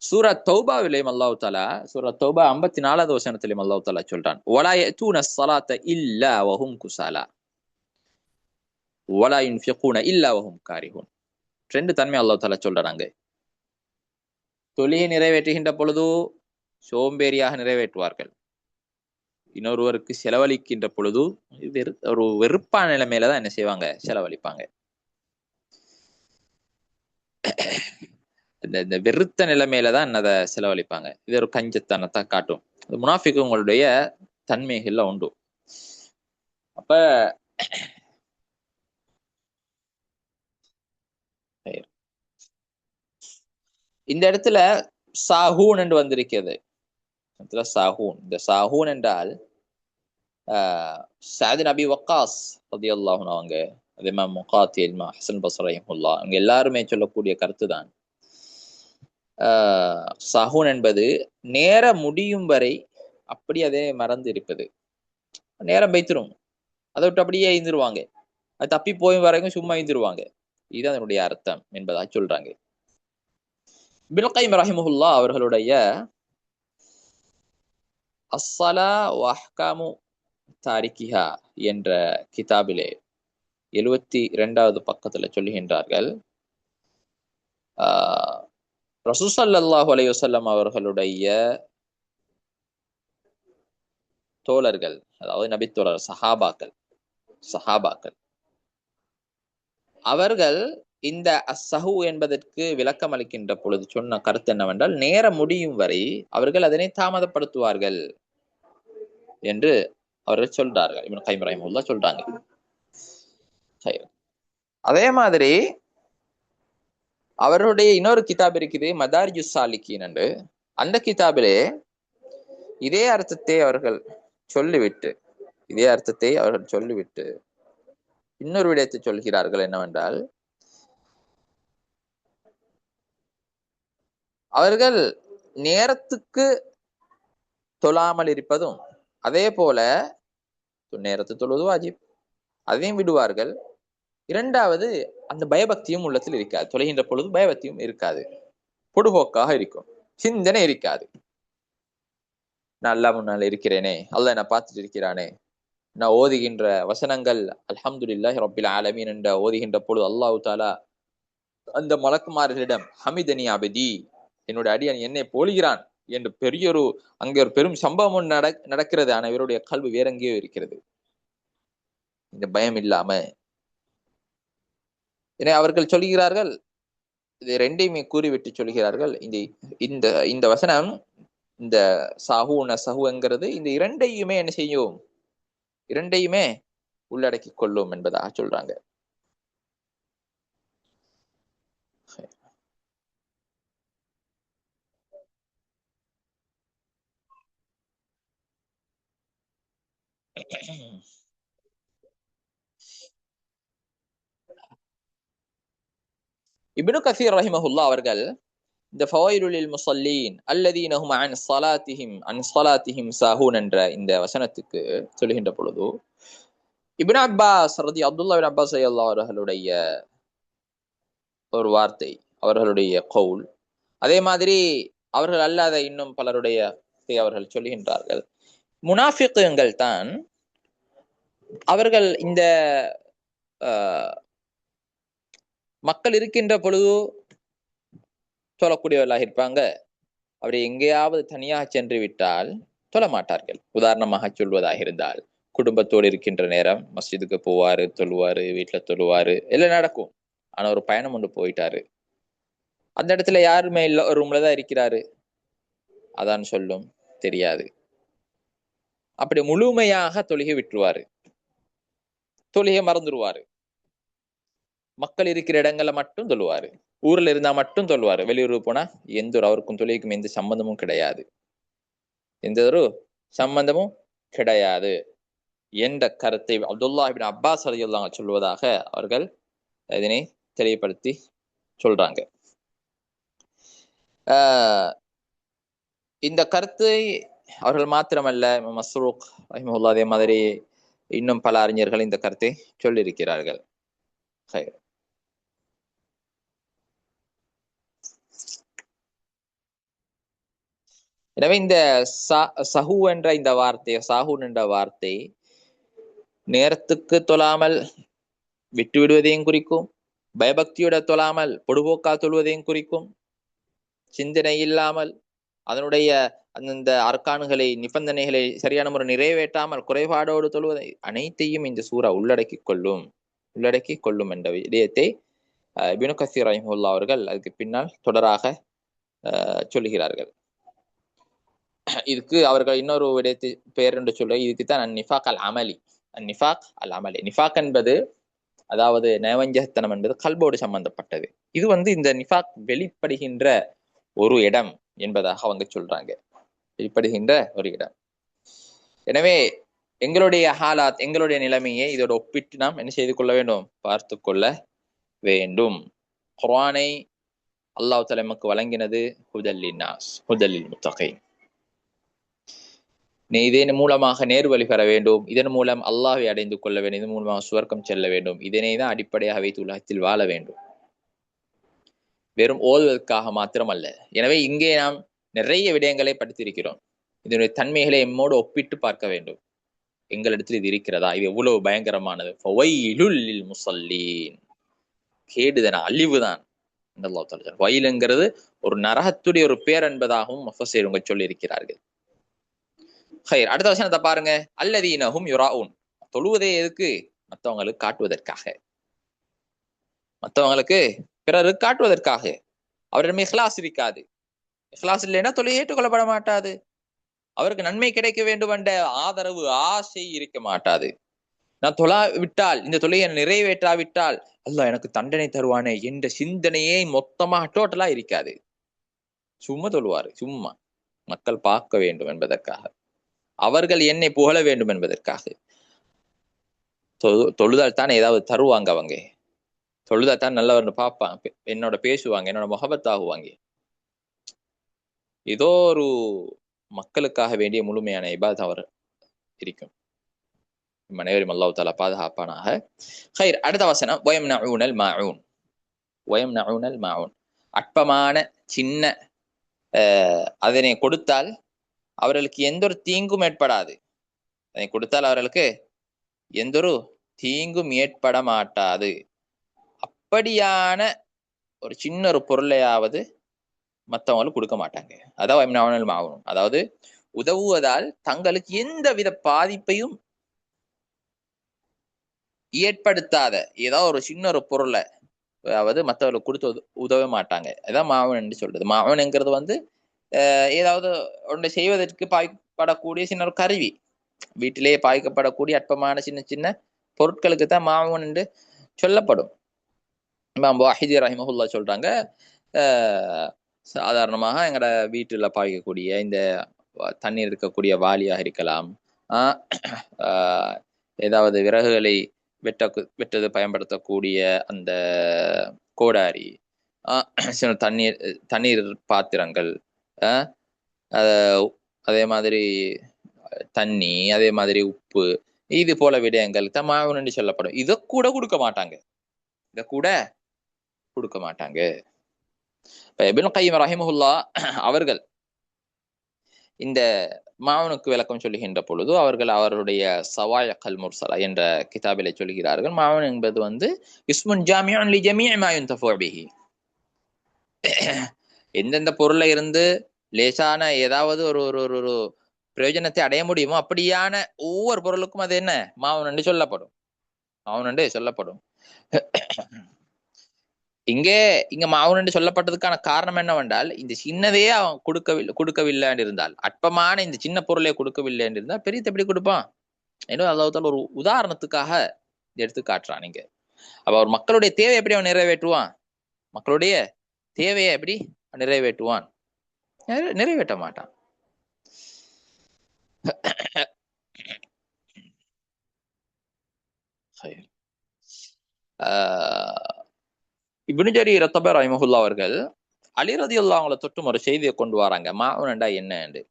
சூரா தௌபாவிலேயும் அல்லாஹ் தஆலா சூரா தௌபா 54வது வசனத்திலேயும் அல்லாஹ் தஆலா சொல்றான், வலா யஅதூன ஸலாத்த இல்லா வஹும் குஸாலா வலா யுன்ஃபிகூன இல்லா வஹும் காரிஹூன். ரெண்டு தன்மை அல்லாஹ் தஆலா சொல்றாங்க. தொழுகை நிறைவேற்றுகின்ற பொழுது சோம்பேறியாக நிறைவேற்றுவார்கள், இன்னொருவருக்கு செலவழிக்கின்ற பொழுது ஒரு வெறுப்பான நிலைமையில தான் என்ன செய்வாங்க? செலவழிப்பாங்க. இந்த வெறுத்த நிலைமையில தான் அதை செலவழிப்பாங்க. இது ஒரு கஞ்சத்தனத்தை காட்டும். முனாஃபிகுகளுடைய தன்மைகள்ல உண்டு. அப்ப இந்த இடத்துல சாஹூன் என்று வந்திருக்கிறது. சாஹூன், இந்த சாஹூன் என்றால் சஅத் பின் அபி வக்காஸ் ரலியல்லாஹு அன்ஹு அவங்க, அதே மாதிரி முகாத்தில், ஹஸன் பஸ்ரி ரஹிமஹுல்லாஹ், அவங்க எல்லாருமே சொல்லக்கூடிய கருத்து தான் சாஹூன் என்பது நேரம் முடியும் வரை அப்படி அதே மறந்து இருப்பது. நேரம் வைத்திரும், அதை விட்டு அப்படியே எழுந்துருவாங்க, அது தப்பி போய் வரைக்கும் சும்மா எழுந்துருவாங்க. இது அதனுடைய அர்த்தம் என்பதா சொல்றாங்க. இப்னு கைம் ரஹிமஹுல்லாஹ் அவர்களுடைய அஸ்ஸலா வஹ்காமு தாரிகிஹா என்ற கிதாபிலே 72வது பக்கத்துல சொல்லுகின்றார்கள், ரசூல் ஸல்லல்லாஹு அலைஹி வஸல்லம் அவர்களுடைய தோழர்கள், அதாவது நபித்தோழர் சஹாபாக்கள் அவர்கள் இந்த அஸ்ஸஹு என்பதற்கு விளக்கம் அளிக்கின்ற பொழுது சொன்ன கருத்து என்னவென்றால், நேரம் முடியும் வரை அவர்கள் அதனை தாமதப்படுத்துவார்கள் என்று அவர்கள் சொல்றார்கள். இப்னு கைம் ரஹிமஹுல்லாஹ் சொல்றாங்க. அதே மாதிரி அவருடைய இன்னொரு கிதாப் இருக்குது, மதாரிஜுஸ் சாலிகீன் என்று. அந்த கிதாபிலே இதே அர்த்தத்தை அவர்கள் சொல்லிவிட்டு இன்னொரு விடயத்தை சொல்கிறார்கள் என்னவென்றால், அவர்கள் நேரத்துக்கு தொழாமல் இருப்பதும், அதே போல நேரத்து தொழுவது வாஜிப், அதையும் விடுவார்கள். இரண்டாவது, அந்த பயபக்தியும் உள்ளத்தில் இருக்காது. தொழுகின்ற பொழுது பயபக்தியும் இருக்காது, பொடுபோக்காக இருக்கும், சிந்தனை இருக்காது. நான் அல்லாஹ் முன்னால் இருக்கிறேனே, அல்லாஹ் என்ன பார்த்துட்டு இருக்கிறானே, நான் ஓதுகின்ற வசனங்கள் அல்ஹம்துலில்லாஹி ரப்பில் ஆலமீன் என்ற ஓதுகின்ற பொழுது அல்லாஹ் தஆலா அந்த மலக்குமார்களிடம் ஹமிதனி அபதி, என்னுடைய அடியான் என்னை போலுகிறான் என்று பெரியொரு அங்கே ஒரு பெரும் சம்பவம் நடக்கிறது. ஆனா இவருடைய கல்வி வேற எங்கேயோ இருக்கிறது, இந்த பயம் இல்லாம. ஏன்னா அவர்கள் சொல்கிறார்கள், இது ரெண்டையுமே கூறிவிட்டு சொல்கிறார்கள், இந்த இந்த வசனம், இந்த சஹு நசஹுங்கிறது இந்த இரண்டையுமே என்ன செய்யும், இரண்டையுமே உள்ளடக்கி கொள்ளும் என்பதாக சொல்றாங்க. இப்னு கஸீர் ரஹிமஹுல்லாஹ் அவர்கள் இந்த ஃபவைலுல் முஸல்லீன் அல்லதீன ஹும் அன் ஸலாத்திஹிம் சாஹூன் என்ற இந்த வசனத்துக்கு சொல்கின்ற பொழுது, இப்னு அப்பாஸ் அப்துல்லாஹ் இப்னு அப்பாஸ் ரலியல்லாஹு அவர்களுடைய ஒரு வார்த்தை, அவர்களுடைய கவுல், அதே மாதிரி அவர்கள் அல்லாத இன்னும் பலருடைய அவர்கள் சொல்லுகின்றார்கள், முனாஃபிக்குகள் தான் அவர்கள் இந்த மக்கள் இருக்கின்ற பொழுது தொழக்கூடியவர்களாக இருப்பாங்க. அவரை எங்கேயாவது தனியாக சென்று விட்டால் தொழ மாட்டார்கள். உதாரணமாக சொல்வதாக இருந்தால், குடும்பத்தோடு இருக்கின்ற நேரம் மஸ்ஜிதுக்கு போவாரு, தொழுவாரு, வீட்டுல தொழுவாரு, எல்லாம் நடக்கும். ஆனா ஒரு பயணம் ஒன்று போயிட்டாரு, அந்த இடத்துல யாருமே இல்ல, ஒரு ரூம்ல தான் இருக்கிறாரு, அதான் சொல்லும் தெரியாது. அப்படி முழுமையாக தொழுகை விட்டுருவாரு, தொழுகை மறந்துடுவாரு. மக்கள் இருக்கிற இடங்கள்ல மட்டும் தொழுவாரு, ஊர்ல இருந்தா மட்டும் தொழுவாரு. வெளியூர் போனா எந்த ஒரு அவருக்கும் தொழுகைக்கும் எந்த சம்பந்தமும் கிடையாது, எந்த ஒரு சம்பந்தமும் கிடையாது என்ற கருத்தை அப்துல்லாஹ் இப்னு அப்பாஸ் ரலியல்லாஹு சொல்வதாக அவர்கள் இதனை தெளிவுபடுத்தி சொல்றாங்க. இந்த கருத்தை அவர்கள் மாத்திரமல்ல, மஸ்ரூக் ரஹிமஹுல்லாஹ் அதே மாதிரி இன்னும் பல அறிஞர்கள் இந்த கருத்தை சொல்லியிருக்கிறார்கள். எனவே இந்த சஹு என்ற இந்த வார்த்தை, சாஹூன் என்ற வார்த்தை நேரத்துக்கு தொழாமல் விட்டு விடுவதையும் குறிக்கும், பயபக்தியோட தொழாமல் பொடுபோக்கா தொழுவதையும் குறிக்கும், சிந்தனை இல்லாமல் அதனுடைய அந்த அர்கான்களை, நிபந்தனைகளை சரியான முறை நிறைவேற்றாமல் குறைபாடோடு தொழுவதை அனைத்தையும் இந்த சூரா உள்ளடக்கி கொள்ளும் என்ற விடயத்தை இப்னு கஸீர் ரஹிமஹுல்லாஹ் அவர்கள் அதுக்கு பின்னால் தொடராக சொல்லுகிறார்கள். இதுக்கு அவர்கள் இன்னொரு விடயத்தை பெயர் என்று சொல்ல, இதுக்குத்தான் அந்நிஃபாக் அல் அமலி. நிஃபாக் என்பது, அதாவது நயவஞ்சகத்தனம் என்பது கல்போடு சம்பந்தப்பட்டது. இது இந்த நிஃபாக் வெளிப்படுகின்ற ஒரு இடம் என்பதாக அவங்க சொல்றாங்க, வெளிப்படுகின்ற ஒரு இடம். எனவே எங்களுடைய ஹாலாத், எங்களுடைய நிலைமையை இதோட ஒப்பிட்டு நாம் என்ன செய்து கொள்ள வேண்டும், பார்த்து கொள்ள வேண்டும். குர்ஆனை அல்லாஹ் தஆலா நமக்கு வழங்கினது ஹுதல் லின்னாஸ், ஹுதல் லில் முத்தகீன். நீ இதன் மூலமாக நேர்வழி பெற வேண்டும், இதன் மூலம் அல்லாஹ்வை அடைந்து கொள்ள வேண்டும், இதன் மூலமாக சுவர்க்கம் செல்ல வேண்டும். இதனை தான் அடிப்படையாக வைத்து உலகத்தில் வாழ வேண்டும், வெறும் ஓதுவதற்காக மாத்திரம் அல்ல. எனவே இங்கே நாம் நிறைய விடயங்களை படித்திருக்கிறோம். இதனுடைய தன்மைகளை எம்மோடு ஒப்பிட்டு பார்க்க வேண்டும். எங்களிடத்தில் இது இருக்கிறதா? இது எவ்வளவு பயங்கரமானது. ஃபவைலுல் லில் முஸல்லீன், கேடுதன, அழிவுதான். வயலுங்கிறது ஒரு நரகத்துடைய ஒரு பேர் என்பதாகவும் முஃபஸிருங்க சொல்லி இருக்கிறார்கள். ஹைர், அடுத்த வசனத்தை பாருங்க. அல்லதீனஹும் யுராஊன், தொழுவதே எதுக்கு? மற்றவங்களுக்கு காட்டுவதற்காக, மற்றவங்களுக்கு பிறருக்கு காட்டுவதற்காக. அவரிடம் இஹ்லாஸ் இருக்காது. இஹ்லாஸ் இல்லைன்னா தொழுகை ஏற்றுக்கொள்ளப்பட மாட்டாது. அவருக்கு நன்மை கிடைக்க வேண்டும் என்ற ஆதரவு, ஆசை இருக்க மாட்டாது. நான் தொழா விட்டால், இந்த தொழுகையை நிறைவேற்றாவிட்டால் அல்லாஹ் எனக்கு தண்டனை தருவானே என்ற சிந்தனையே மொத்தமா டோட்டலா இருக்காது. சும்மா தொழுவாரு, சும்மா மக்கள் பார்க்க வேண்டும் என்பதற்காக, அவர்கள் என்னை புகழ வேண்டும் என்பதற்காக. தொழுதால் தான் ஏதாவது தருவாங்க, அவங்க தொழுதா தான் நல்லவர்னு பார்ப்பான், என்னோட பேசுவாங்க, என்னோட முகபத்தாகுவாங்க. ஏதோ ஒரு மக்களுக்காக வேண்டிய முழுமையான இபாதத் அவர் இருக்கும். அனைவரும் அல்லாஹ் தஆலா பாதுகாப்பானாக. ஹைர், அடுத்த வசனம். வயம்னஊனல் மாஊன், வயம்னஊனல் மாஊன், அற்பமான சின்ன அதனை கொடுத்தால் அவர்களுக்கு எந்த ஒரு தீங்கும் ஏற்படாது. அதை கொடுத்தால் அவர்களுக்கு எந்த ஒரு தீங்கும் ஏற்பட மாட்டாது. அப்படியான ஒரு சின்ன ஒரு பொருளையாவது மற்றவங்களுக்கு கொடுக்க மாட்டாங்க. அதான் வயம்னஊனல் மாஊன், அதாவது உதவுவதால் தங்களுக்கு எந்த வித பாதிப்பையும் ஏற்படுத்தாத ஏதாவது ஒரு சின்ன ஒரு பொருளை அதாவது மற்றவர்களுக்கு கொடுத்து உதவ மாட்டாங்க. அதான் மாவன் என்று சொல்றது. மாவன்ங்கிறது வந்து ஏதாவது ஒன்றை செய்வதற்கு பாய்க்கப்படக்கூடிய சின்ன ஒரு கருவி, வீட்டிலேயே பாய்க்கப்படக்கூடிய அற்பமான சின்ன சின்ன பொருட்களுக்கு தான் மாவன் என்று சொல்லப்படும். இமாம் வாஹிதி ரஹிமஹுல்லா சொல்றாங்க, சாதாரணமாக எங்கட வீட்டுல பாய்க்கக்கூடிய இந்த தண்ணீர் இருக்கக்கூடிய வாளியாக இருக்கலாம், ஏதாவது விறகுகளை வெட்டது பயன்படுத்தக்கூடிய அந்த கோடாரி, தண்ணீர் பாத்திரங்கள், அதே மாதிரி தண்ணி, அதே மாதிரி உப்பு, இது போல விடயங்கள் மாவுன் என்று சொல்லப்படும். இதை கூட கொடுக்க மாட்டாங்க, இதை கூட கொடுக்க மாட்டாங்க. இப்னு கையிம் ரஹிமஹுல்லா அவர்கள் இந்த மாவனுக்கு விளக்கம் சொல்லுகின்ற பொழுது அவர்கள் அவருடைய சவாயக்கல் முர்சலா என்ற கிதாபிலே சொல்கிறார்கள், மாவன் என்பது வந்து இஸ்முன் ஜாமிஉன் லி ஜமீஇ மா யுன்தஃபு பிஹி, எந்தெந்த பொருள்ல இருந்து லேசான ஏதாவது ஒரு ஒரு பிரயோஜனத்தை அடைய முடியுமோ அப்படியான ஒவ்வொரு பொருளுக்கும் அது என்ன மாவன் என்று சொல்லப்படும், மாவன் என்று சொல்லப்படும். இங்க மாவுன் என்று சொல்லப்பட்டதுக்கான காரணம் என்னவென்றால், இந்த சின்னதையே அவன் கொடுக்கவில்லை இருந்தால், அற்பமான இந்த சின்ன பொருளை கொடுக்கவில்லை என்றிருந்தால் பெரிய எப்படி கொடுப்பான்? ஏன்னா அல்லாஹ் தஆலா ஒரு உதாரணத்துக்காக எடுத்து காட்டுறான். நீங்க அப்ப அவர் மக்களுடைய தேவை எப்படி அவன் நிறைவேற்றுவான்? மக்களுடைய தேவையை எப்படி நிறைவேற்றுவான்? நிறைவேற்ற மாட்டான். இப்னு ஜரீர் அத்-தபரி ரஹிமஹுல்லாஹ் அவர்கள் அலி ரலியல்லாஹு அன்ஹு தொட்டும் ஒரு செய்தியை கொண்டு வராங்க, மாவுன் என்றா என்ன என்று.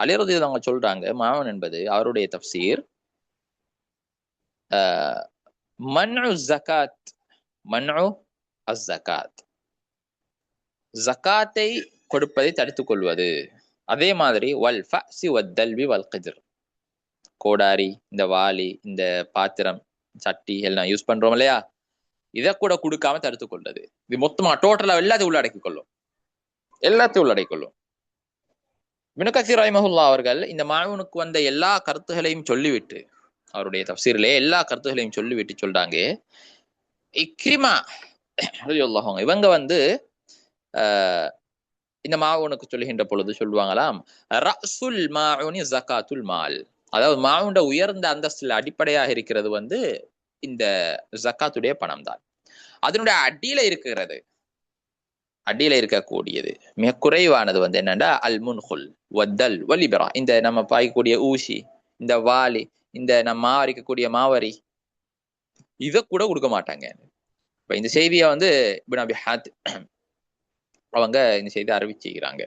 அலி ரலியல்லாஹு அன்ஹு சொல்றாங்க, மாவுன் என்பது அவருடைய தஃப்சீர் மன்உ ஸகாத், மன்உ அஸ்-ஸகாத், ஸகாத்தை கொடுப்பதை தடுத்துக் கொள்வது. அதே மாதிரி வல் ஃபஅஸி வத்-தல்வி வல் கித்ர், கோடாரி, இந்த வாளி, இந்த பாத்திரம், சட்டி எல்லாம் யூஸ் பண்றோம் இல்லையா, இதை கூட கொடுக்காம தடுத்துக் கொள்வது. இது மொத்தமா டோட்டலா எல்லாத்தையும் உள்ளடக்கிக் கொள்ளும், எல்லாத்தையும் உள்ளடக்கிக் கொள்ளும். இப்னு கஸீர் ரஹிமஹுல்லாஹ் அவர்கள் இந்த மாவுனுக்கு வந்த எல்லா கருத்துகளையும் சொல்லிவிட்டு, அவருடைய தஃப்சீரிலே எல்லா கருத்துகளையும் சொல்லிவிட்டு சொல்றாங்க, இக்ரிமா ரலியல்லாஹு அன்ஹு இவங்க வந்து இந்த மாவுனுக்கு சொல்லுகின்ற பொழுது சொல்லுவாங்களாம், ரஅசுல் மாஉனி ஸகாத்துல் மால், அதாவது மாவுண்ட உயர்ந்த அந்தஸ்துல அடிப்படையாக இருக்கிறது வந்து இந்த ஸகாத்துடைய பணம் தான். அதனுடைய அடியில இருக்கக்கூடியது மிக குறைவானது வந்து என்னன்னா அல் முன்ஹுல் வத்தல் வலிபரா, இந்த நம்ம பாய்க்கக்கூடிய ஊசி, இந்த வாளி, இந்த நம்ம மாவரிக்கக்கூடிய மாவரி, இதை கூட கொடுக்க மாட்டாங்க. இப்ப இந்த செய்தியை வந்து இப்னு அபி ஹாத்திம் அவங்க இந்த செய்தியை அறிவிச்சுக்கிறாங்க.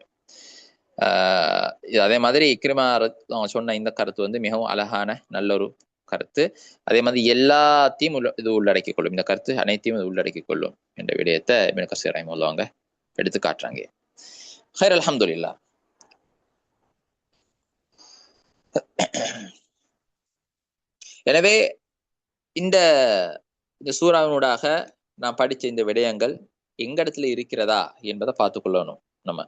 அதே மாதிரி இக்ரிமா அவங்க சொன்ன இந்த கருத்து வந்து மிகவும் அழகான நல்ல ஒரு கருத்து. அதே மாதிரி எல்லாத்தையும் இது உள்ளடக்கிக் கொள்ளும், இந்த கருத்து அனைத்தையும் இது உள்ளடக்கிக் கொள்ளும் என்ற விடயத்தை இப்னு கஸீர் ரஹிமஹுல்லாஹ் அவங்க எடுத்து காட்டுறாங்க. ஹைர், அல்ஹம்துலில்லாஹ். எனவே இந்த இந்த சூறாவினூடாக நான் படிச்ச இந்த விடயங்கள் எங்க இடத்துல இருக்கிறதா என்பதை பார்த்துக் கொள்ளணும் நம்ம.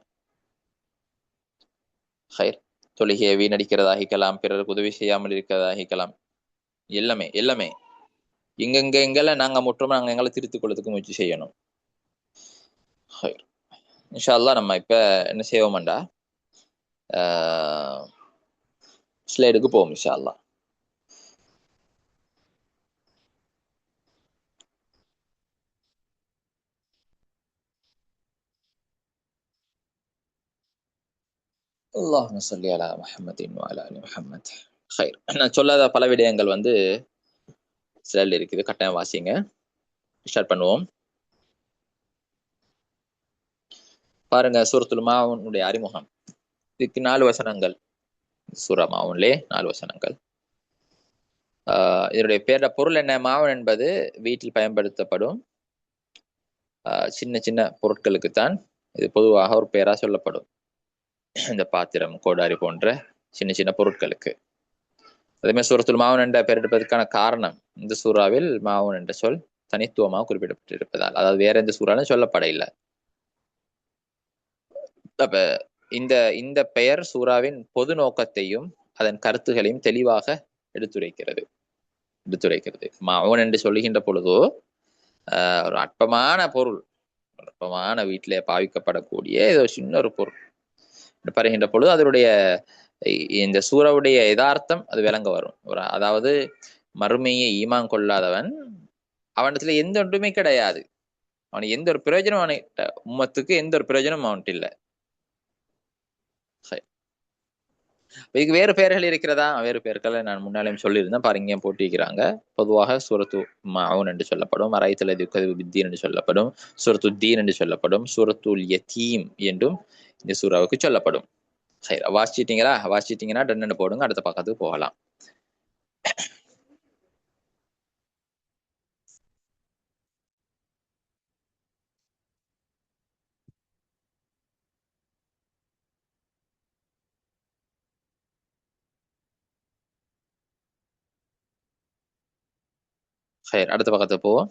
ஹைர், தொழுகையை வீணடிக்கிறதாகிக்கலாம், பிறருக்கு உதவி செய்யாமல் இருக்கிறதாகிக்கலாம், எல்லாமே எல்லாமே எங்கெங்கெல்லாம் நாங்க முற்றமா நாங்க எங்களை திருத்திக் கொள்றதுக்கு முயற்சி செய்யணும். ஹைர், இன்ஷா அல்லாஹ் நம்ம இப்ப என்ன செய்வோம்டா, ஸ்லைடுக்கு போவோம் இன்ஷா அல்லாஹ். அல்லாஹும்ம ஸல்லி அலா முஹம்மதின் வ அலா ஆலி முஹம்மத். ஹைர், நான் சொல்லாத பல விடயங்கள் ஸ்லைடில் இருக்குது, கட்டாயம் வாசிங்க. ஸ்டார்ட் பண்ணுவோம். பாருங்க, சூரத்துல் மாவுனுடைய அறிமுகம். இதுக்கு 4 வசனங்கள். சூரா மாவுன்லே 4 வசனங்கள். இதனுடைய பேர பொருள் என்ன? மாவன் என்பது வீட்டில் பயன்படுத்தப்படும் சின்ன சின்ன பொருட்களுக்குத்தான் இது பொதுவாக ஒரு பெயரா சொல்லப்படும். இந்த பாத்திரம், கோடாரி போன்ற சின்ன சின்ன பொருட்களுக்கு. அதே மாதிரி சூரத்துல் மாவுன் என்ற பெயர் எடுப்பதற்கான காரணம், இந்த சூறாவில் மாவுன் என்ற சொல் தனித்துவமாக குறிப்பிடப்பட்டிருப்பதால், அதாவது வேற எந்த சூறாலும் சொல்லப்பட இல்லை. அப்ப இந்த இந்த பெயர் சூறாவின் பொது நோக்கத்தையும் அதன் கருத்துகளையும் தெளிவாக எடுத்துரைக்கிறது. மாவன் என்று சொல்லுகின்ற பொழுதோ ஒரு அற்பமான பொருள், அற்பமான வீட்டிலே பாவிக்கப்படக்கூடிய ஏதோ சின்ன ஒரு பொருள் பருகின்ற பொழுது அதனுடைய இந்த சூறாவுடைய யதார்த்தம் அது விளங்க வரும். அதாவது மறுமையை ஈமான் கொள்ளாதவன் அவனிடத்துல எந்த ஒன்றுமே கிடையாது, அவனுக்கு எந்த ஒரு பிரயோஜனம், அவன்கிட்ட உம்மத்துக்கு எந்த ஒரு பிரயோஜனம் அவன்கிட்ட இல்லை. இதுக்கு வேறு பெயர்கள் இருக்கிறதா? வேறு பெயர்களை நான் முன்னாலேயும் சொல்லியிருந்தேன், பாருங்க போட்டிருக்கிறாங்க. பொதுவாக சூரத்து மாவுன் என்று சொல்லப்படும், அரைத்தல் பித்தீன் என்று சொல்லப்படும், சூரத்து தீன் என்று சொல்லப்படும், சூரத்துல் யதீம் என்றும் இந்த சூறாவுக்கு சொல்லப்படும். சரி, வாசிச்சிட்டீங்கன்னா டன்னு போடுங்க, அடுத்த பக்கத்துக்கு போகலாம். சரி, அடுத்த பக்கத்துக்கு போவோம்.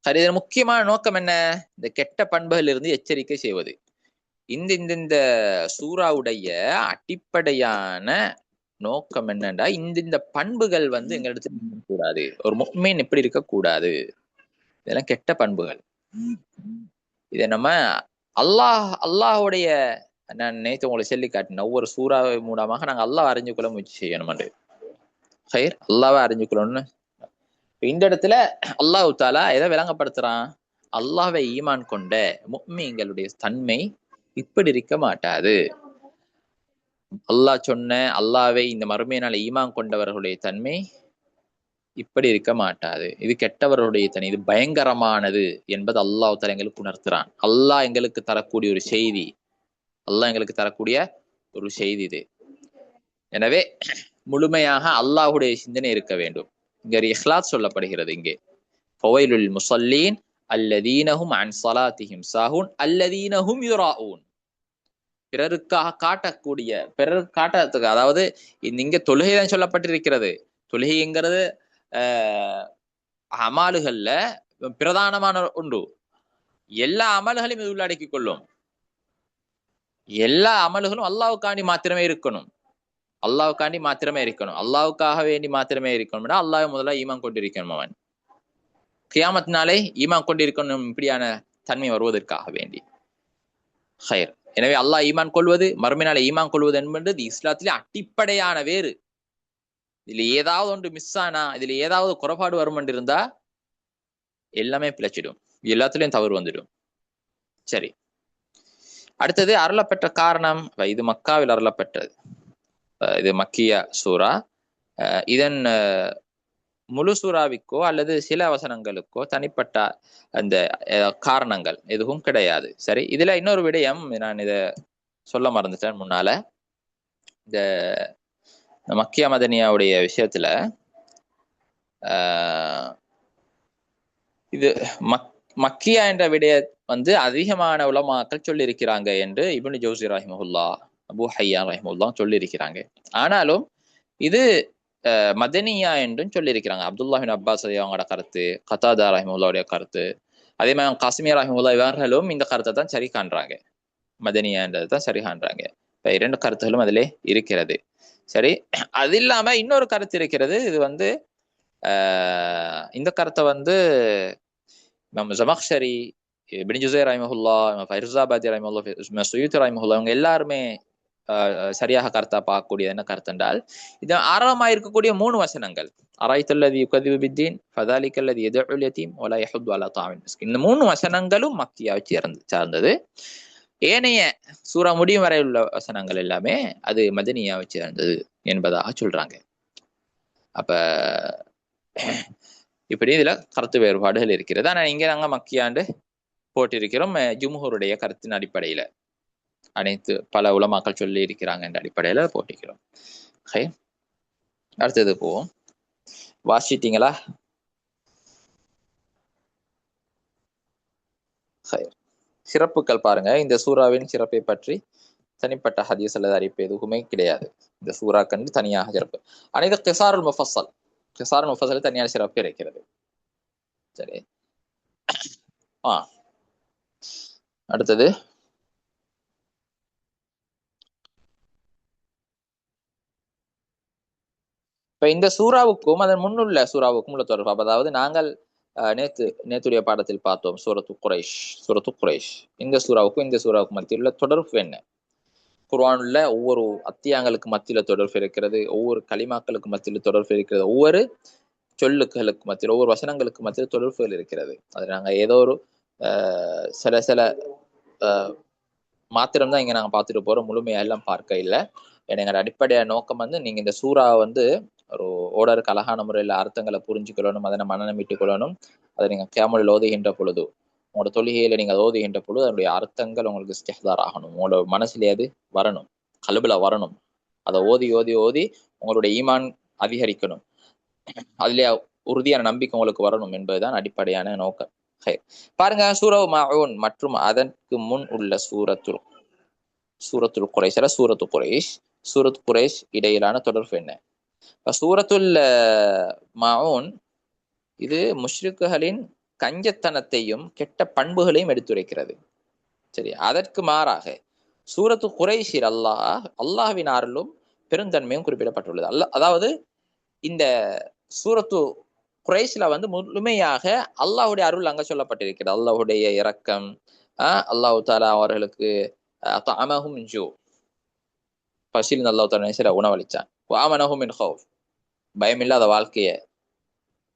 சரி, இதன் முக்கியமான நோக்கம் என்ன? இந்த கெட்ட பண்புகள் இருந்து எச்சரிக்கை செய்வது. இந்த சூறாவுடைய அடிப்படையான நோக்கம் என்னன்னா, இந்த பண்புகள் எங்களிடத்துல கூடாது. ஒரு முஃமின் எப்படி இருக்கக்கூடாது, இதெல்லாம் கெட்ட பண்புகள். இதை நம்ம அல்லாஹுடைய, நான் நேற்று உங்களை சொல்லி காட்டினேன், ஒவ்வொரு சூறாவை மூலமாக நாங்க அல்லாஹ் அறிஞ்சுக்கொள்ள முயற்சி செய்யணும். ஹைர், அல்லாவை அறிஞ்சுக்கணும்னு இந்த இடத்துல அல்லாஹ் தாலா எதை விளங்கப்படுத்துறான்? அல்லாஹ்வை ஈமான் கொண்ட முஃமின்களுடைய தன்மை இப்படி இருக்க மாட்டாது. அல்லாஹ் சொன்ன அல்லாஹ்வை இந்த மறுமையினால ஈமான் கொண்டவர்களுடைய தன்மை இப்படி இருக்க மாட்டாது. இது கெட்டவர்களுடைய தன்மை, இது பயங்கரமானது என்பது அல்லாஹ் தாலா எங்களுக்கு உணர்த்துறான். அல்லாஹ் எங்களுக்கு தரக்கூடிய ஒரு செய்தி, இது. எனவே முழுமையாக அல்லாஹுடைய சிந்தனை இருக்க வேண்டும். இங்க இஹ்லாஸ் சொல்லப்படுகிறது. இங்கே ஃபவைலுல் முஸல்லீன் அல்லதீனஹும் அன் ஸலாத்திஹிம் சாஹூன் அல்லதீனஹும் யுராஊன். பிறருக்காக காட்டக்கூடிய, பிறர் காட்டத்துக்கு, அதாவது இங்க தொழுகை தான் சொல்லப்பட்டிருக்கிறது. தொழுகைங்கிறது அமாலுகள்ல பிரதானமான ஒன்று. எல்லா அமல்களையும் இது உள்ளடக்கிக் கொள்ளும். எல்லா அமல்களும் அல்லாஹ்வுக்காண்டி மாத்திரமே இருக்கணும், அல்லாஹ்வுக்காக வேண்டி மாத்திரமே இருக்கணும். அல்லாஹ் முதல்ல ஈமான் கொண்டிருக்கணும். அவன் கியாமத்தினாலே ஈமான் கொண்டிருக்கணும், இப்படியான தன்மை வருவதற்காக வேண்டி. ஹைர், எனவே அல்லாஹ் ஈமான் கொள்வது, மறுமையினால ஈமான் கொள்வது என்பது இஸ்லாத்திலே அடிப்படையான வேறு. இதுல ஏதாவது ஒன்று மிஸ் ஆனா, இதுல ஏதாவது குறைபாடு வரும் என்று இருந்தா எல்லாமே பிழைச்சிடும், எல்லாத்துலயும் தவறு வந்துடும். சரி, அடுத்தது அருளப்பெற்ற காரணம். இது மக்காவில் அருளப்பெற்றது, இது மக்கிய சூரா. இதன் முழு சூறாவிற்கோ அல்லது சில வசனங்களுக்கோ தனிப்பட்ட அந்த காரணங்கள் எதுவும் கிடையாது. சரி, இதுல இன்னொரு விடயம் நான் இத சொல்ல மறந்துட்டேன் முன்னால. இந்த மக்கியா மதனியாவுடைய விஷயத்துல இது மக்கியா என்ற விடய அதிகமான உலமாக்கள் சொல்லி இருக்கிறாங்க என்று இப்னு ஜௌசி ரஹிமஹுல்லாஹ் அபூ ஹையான் ரஹிமஹுல்லாஹ் சொல்லியிருக்கிறாங்க. ஆனாலும் இது மதனியா என்றும் சொல்லியிருக்கிறாங்க. அப்துல்லாஹின் அப்பாஸ் அவங்களோட கருத்து, கத்தாதா ரஹிமஹுல்லாவுடைய கருத்து, அதே மாதிரி காசிமியா ரஹிமஹுல்லாஹ் இவர்களும் இந்த கருத்தை தான் சரி காண்றாங்க. மதனியான்றது தான் சரி காண்றாங்க. இப்ப 2 கருத்துகளும் அதிலே இருக்கிறது. சரி, அது இல்லாம இன்னொரு கருத்து இருக்கிறது. இது வந்து இந்த கருத்தை வந்து இமாம் ஜமக்ஷரி, இப்னு ஜுஸை ரஹிமஹுல்லாஹ், இமாம் ஃபைருஸாபாதி ரஹிமஹுல்லாஹ், இமாம் சுயூத்தி ரஹிமஹுல்லாஹ் இவங்க எல்லாருமே சரியாக கருத்தா பார்க்கக்கூடிய என்ன கருத்து என்றால், இது ஆரம்பமாக இருக்கக்கூடிய 3 வசனங்கள், அரைத்தல்லதி யுகதிபு பித்தீன் ஃபதாலிக்கல்லதி யதுல் யதீம் வலா யஹுது அலா தாமில் மிஸ்கின், இந்த 3 வசனங்களும் மக்கியாவை சார்ந்தது. ஏனைய சூரா முடியும் வரை உள்ள வசனங்கள் எல்லாமே அது மதனியாவை சேர்ந்தது என்பதாக சொல்றாங்க. அப்ப இப்படி இதுல கருத்து வேறுபாடுகள் இருக்கிறது. ஆனா இங்க நாங்க மக்கியாண்டு போட்டிருக்கிறோம் ஜும்ஹூருடைய கருத்தின் அடிப்படையில, அனைத்து பல உலமாக்கள் சொல்லி இருக்கிறாங்க என்ற அடிப்படையில போட்டிக்கிறோம். அடுத்தது போவோம். வாசிட்டீங்களா? சிறப்புகள் பாருங்க. இந்த சூறாவின் சிறப்பை பற்றி தனிப்பட்ட ஹதீஸ் அல்லது அறிப்பு எதுவுமே கிடையாது. இந்த சூறா கண்டு தனியாக சிறப்பு. அனைத்து கிசாருல் முஃபஸ்ஸல், கிசாருல் முஃபஸ்ஸல் தனியான சிறப்பு இருக்கிறது. சரி, அடுத்தது இப்ப இந்த சூறாவுக்கும் அதன் முன்னுள்ள சூறாவுக்கும் உள்ள தொடர்பு. அதாவது நாங்கள் நேத்துடைய பாடத்தில் பார்த்தோம் சூரத்து குரைஷ். சூரத்து குரைஷ் இந்த சூறாவுக்கும் இந்த சூறாவுக்கும் மத்தியில் உள்ள தொடர்பு என்ன? குர்ஆனுள்ள ஒவ்வொரு அத்தியாயங்களுக்கு மத்தியில தொடர்பு இருக்கிறது, ஒவ்வொரு கலிமாக்களுக்கு மத்தியில் தொடர்பு இருக்கிறது, ஒவ்வொரு சொல்லுகளுக்கு மத்தியில், ஒவ்வொரு வசனங்களுக்கு மத்தியில் தொடர்புகள் இருக்கிறது. அது நாங்க ஏதோ ஒரு சில சில மாத்திரம்தான் இங்க நாங்க பார்த்துட்டு போறோம், முழுமையா எல்லாம் பார்க்க இல்லை. எங்களோட அடிப்படையான நோக்கம் வந்து நீங்க இந்த சூறா வந்து ஒரு ஓடருக்கு அழகான முறையில் அர்த்தங்களை புரிஞ்சுக்கொள்ளணும், அதனை மனநமிட்டுக் கொள்ளணும். அதை நீங்க கியாமுல் ஓதுகின்ற பொழுது, உங்களோட தொழுகையில நீங்க ஓதுகின்ற பொழுது அதனுடைய அர்த்தங்கள் உங்களுக்கு இஸ்திஹ்தார் ஆகணும், உங்களோட மனசுல அது வரணும், கல்புல வரணும். அதை ஓதி ஓதி ஓதி உங்களுடைய ஈமான் அதிகரிக்கணும், அதுல உறுதியான நம்பிக்கை உங்களுக்கு வரணும் என்பதுதான் அடிப்படையான நோக்கம். பாருங்க, சூரத்து மாஊன் மற்றும் அதற்கு முன் உள்ள சூரத்துல் குரைஷ், சூரத்து குரைஷ், சூரத் குரைஷ் இடையிலான தொடர்பு என்ன? சூரத்துல் மாஊன் இது முஷ்ரிக்குகளின் கஞ்சத்தனத்தையும் கெட்ட பண்புகளையும் எடுத்துரைக்கிறது. சரி, அதற்கு மாறாக சூரத்து குரைஷில் அல்லாஹ்வின் அருளும் பெருந்தன்மையும் குறிப்பிடப்பட்டுள்ளது. அதாவது இந்த சூரத்து குரைஷ்ல வந்து முழுமையாக அல்லாஹ்வுடைய அருள் அங்க சொல்லப்பட்டிருக்கிறது. அல்லாஹ்வுடைய இரக்கம், அல்லாஹ் தஆலா அவர்களுக்கு தஅமஹும் மின் ஜூ, பசியில் அல்லாஹ் தஆலா உணவளிச்சான். வஅமனஹும் மின் ஹௌஃப், பயமில்லாத வாழ்க்கையை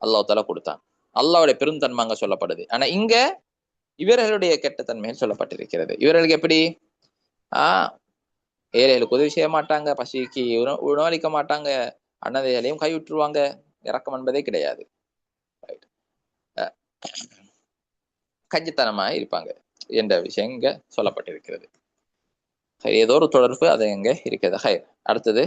அல்லாஹ் தஆலா கொடுத்தான். அல்லாஹ்வுடைய பெருந்தன்மை அங்க சொல்லப்படுது. ஆனா இங்க இவர்களுடைய கெட்ட தன்மைகள் சொல்லப்பட்டிருக்கிறது. இவர்களுக்கு எப்படி? ஏழைகளுக்கு உதவி செய்ய மாட்டாங்க, பசிக்கு உணவளிக்க மாட்டாங்க, அன்னதைகளையும் கைவிட்டுருவாங்க, இறக்கம் என்பதே கிடையாது, கஞ்சித்தனமாக இருப்பாங்க என்ற விஷயம் இங்க சொல்லப்பட்டிருக்கிறது. ஏதோ ஒரு தொடர்பு அது இங்க இருக்கிறது. அடுத்தது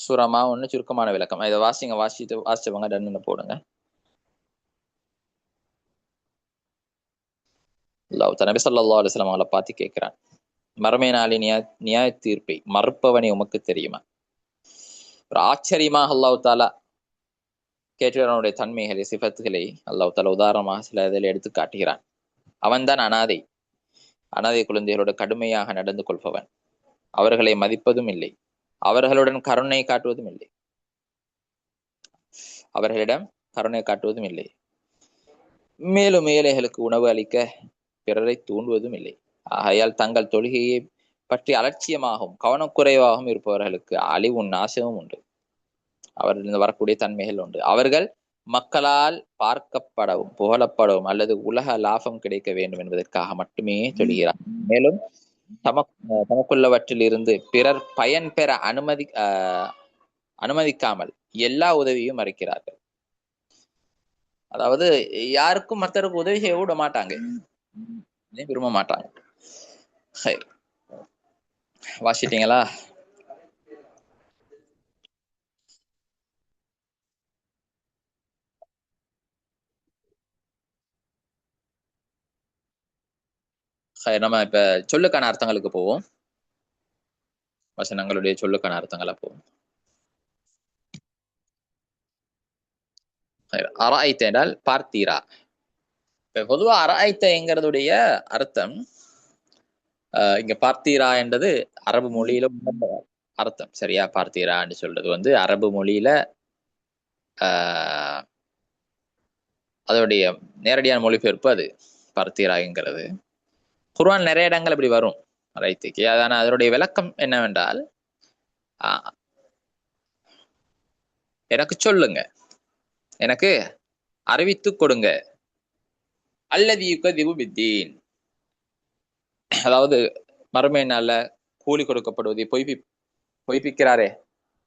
சூரா மாஊன் சுருக்கமான விளக்கம். இதை வாசிச்சவங்க டன்னு போடுங்க. நபி ஸல்லல்லாஹு அலைஹி வஸல்லம் அவங்களை பார்த்து கேட்கிறான், மறுமை நாளின் நியாய தீர்ப்பை மறுப்பவனை உமக்கு தெரியுமா? ஒரு ஆச்சரியமாக அல்லாஹ் தஆலா கேட்டவனுடைய தன்மைகளை, சிஃபத்துகளை அல்லாஹ் தஆலா உதாரணமாக சில இதில் எடுத்து காட்டுகிறான். அவன்தான் அனாதை குழந்தைகளோட கடுமையாக நடந்து கொள்பவன், அவர்களை மதிப்பதும் இல்லை, அவர்களுடன் கருணை காட்டுவதும் இல்லை, அவர்களிடம் கருணை காட்டுவதும் இல்லை, மேலும் ஏழைகளுக்கு உணவு அளிக்க பிறரை தூண்டுவதும் இல்லை. ஆகையால் தங்கள் தொழுகையை பற்றி அலட்சியமாகவும் கவனக்குறைவாகவும் இருப்பவர்களுக்கு அழிவும் நாசமும் உண்டு. அவர்களிருந்து வரக்கூடிய தன்மைகள் உண்டு. அவர்கள் மக்களால் பார்க்கப்படவும் புகழப்படவும் அல்லது உலக லாபம் கிடைக்க வேண்டும் என்பதற்காக மட்டுமே சொல்கிறார். மேலும் தமக்குள்ளவற்றில் இருந்து பிறர் பயன் பெற அனுமதிக்காமல் எல்லா உதவியும் மறுக்கிறார்கள். அதாவது யாருக்கும் மற்றவருக்கு உதவி செய்ய விட மாட்டாங்க, விரும்ப மாட்டாங்க. வாசிட்டீங்களா? நம்ம இப்ப சொல்லுக்கான அர்த்தங்களுக்கு போவோம். வசனங்களுடைய சொல்லுக்கான அர்த்தங்களை போவோம். அராய்த்த என்றால் பார்த்தீரா. இப்ப பொதுவா அராய்த்தங்கிறதுடைய அர்த்தம் இங்க பார்த்தீரா என்றது அரபு மொழியில அர்த்தம் சரியா. பார்த்தீரான்னு சொல்றது அரபு மொழியில அதோடைய நேரடியான மொழிபெயர்ப்பு அது பார்த்தீராங்கிறது. குர்ஆன் நிறைய இடங்கள் இப்படி வரும் ரைத்துக்கு. அதான அதனுடைய விளக்கம் என்னவென்றால் எனக்கு சொல்லுங்க, எனக்கு அறிவித்து கொடுங்க. அல்லது யுகதிபு பித்தீன், அதாவது மறுமை நாள்ல கூலி கொடுக்கப்படுவதை பொய்ப்பிக்கிறாரே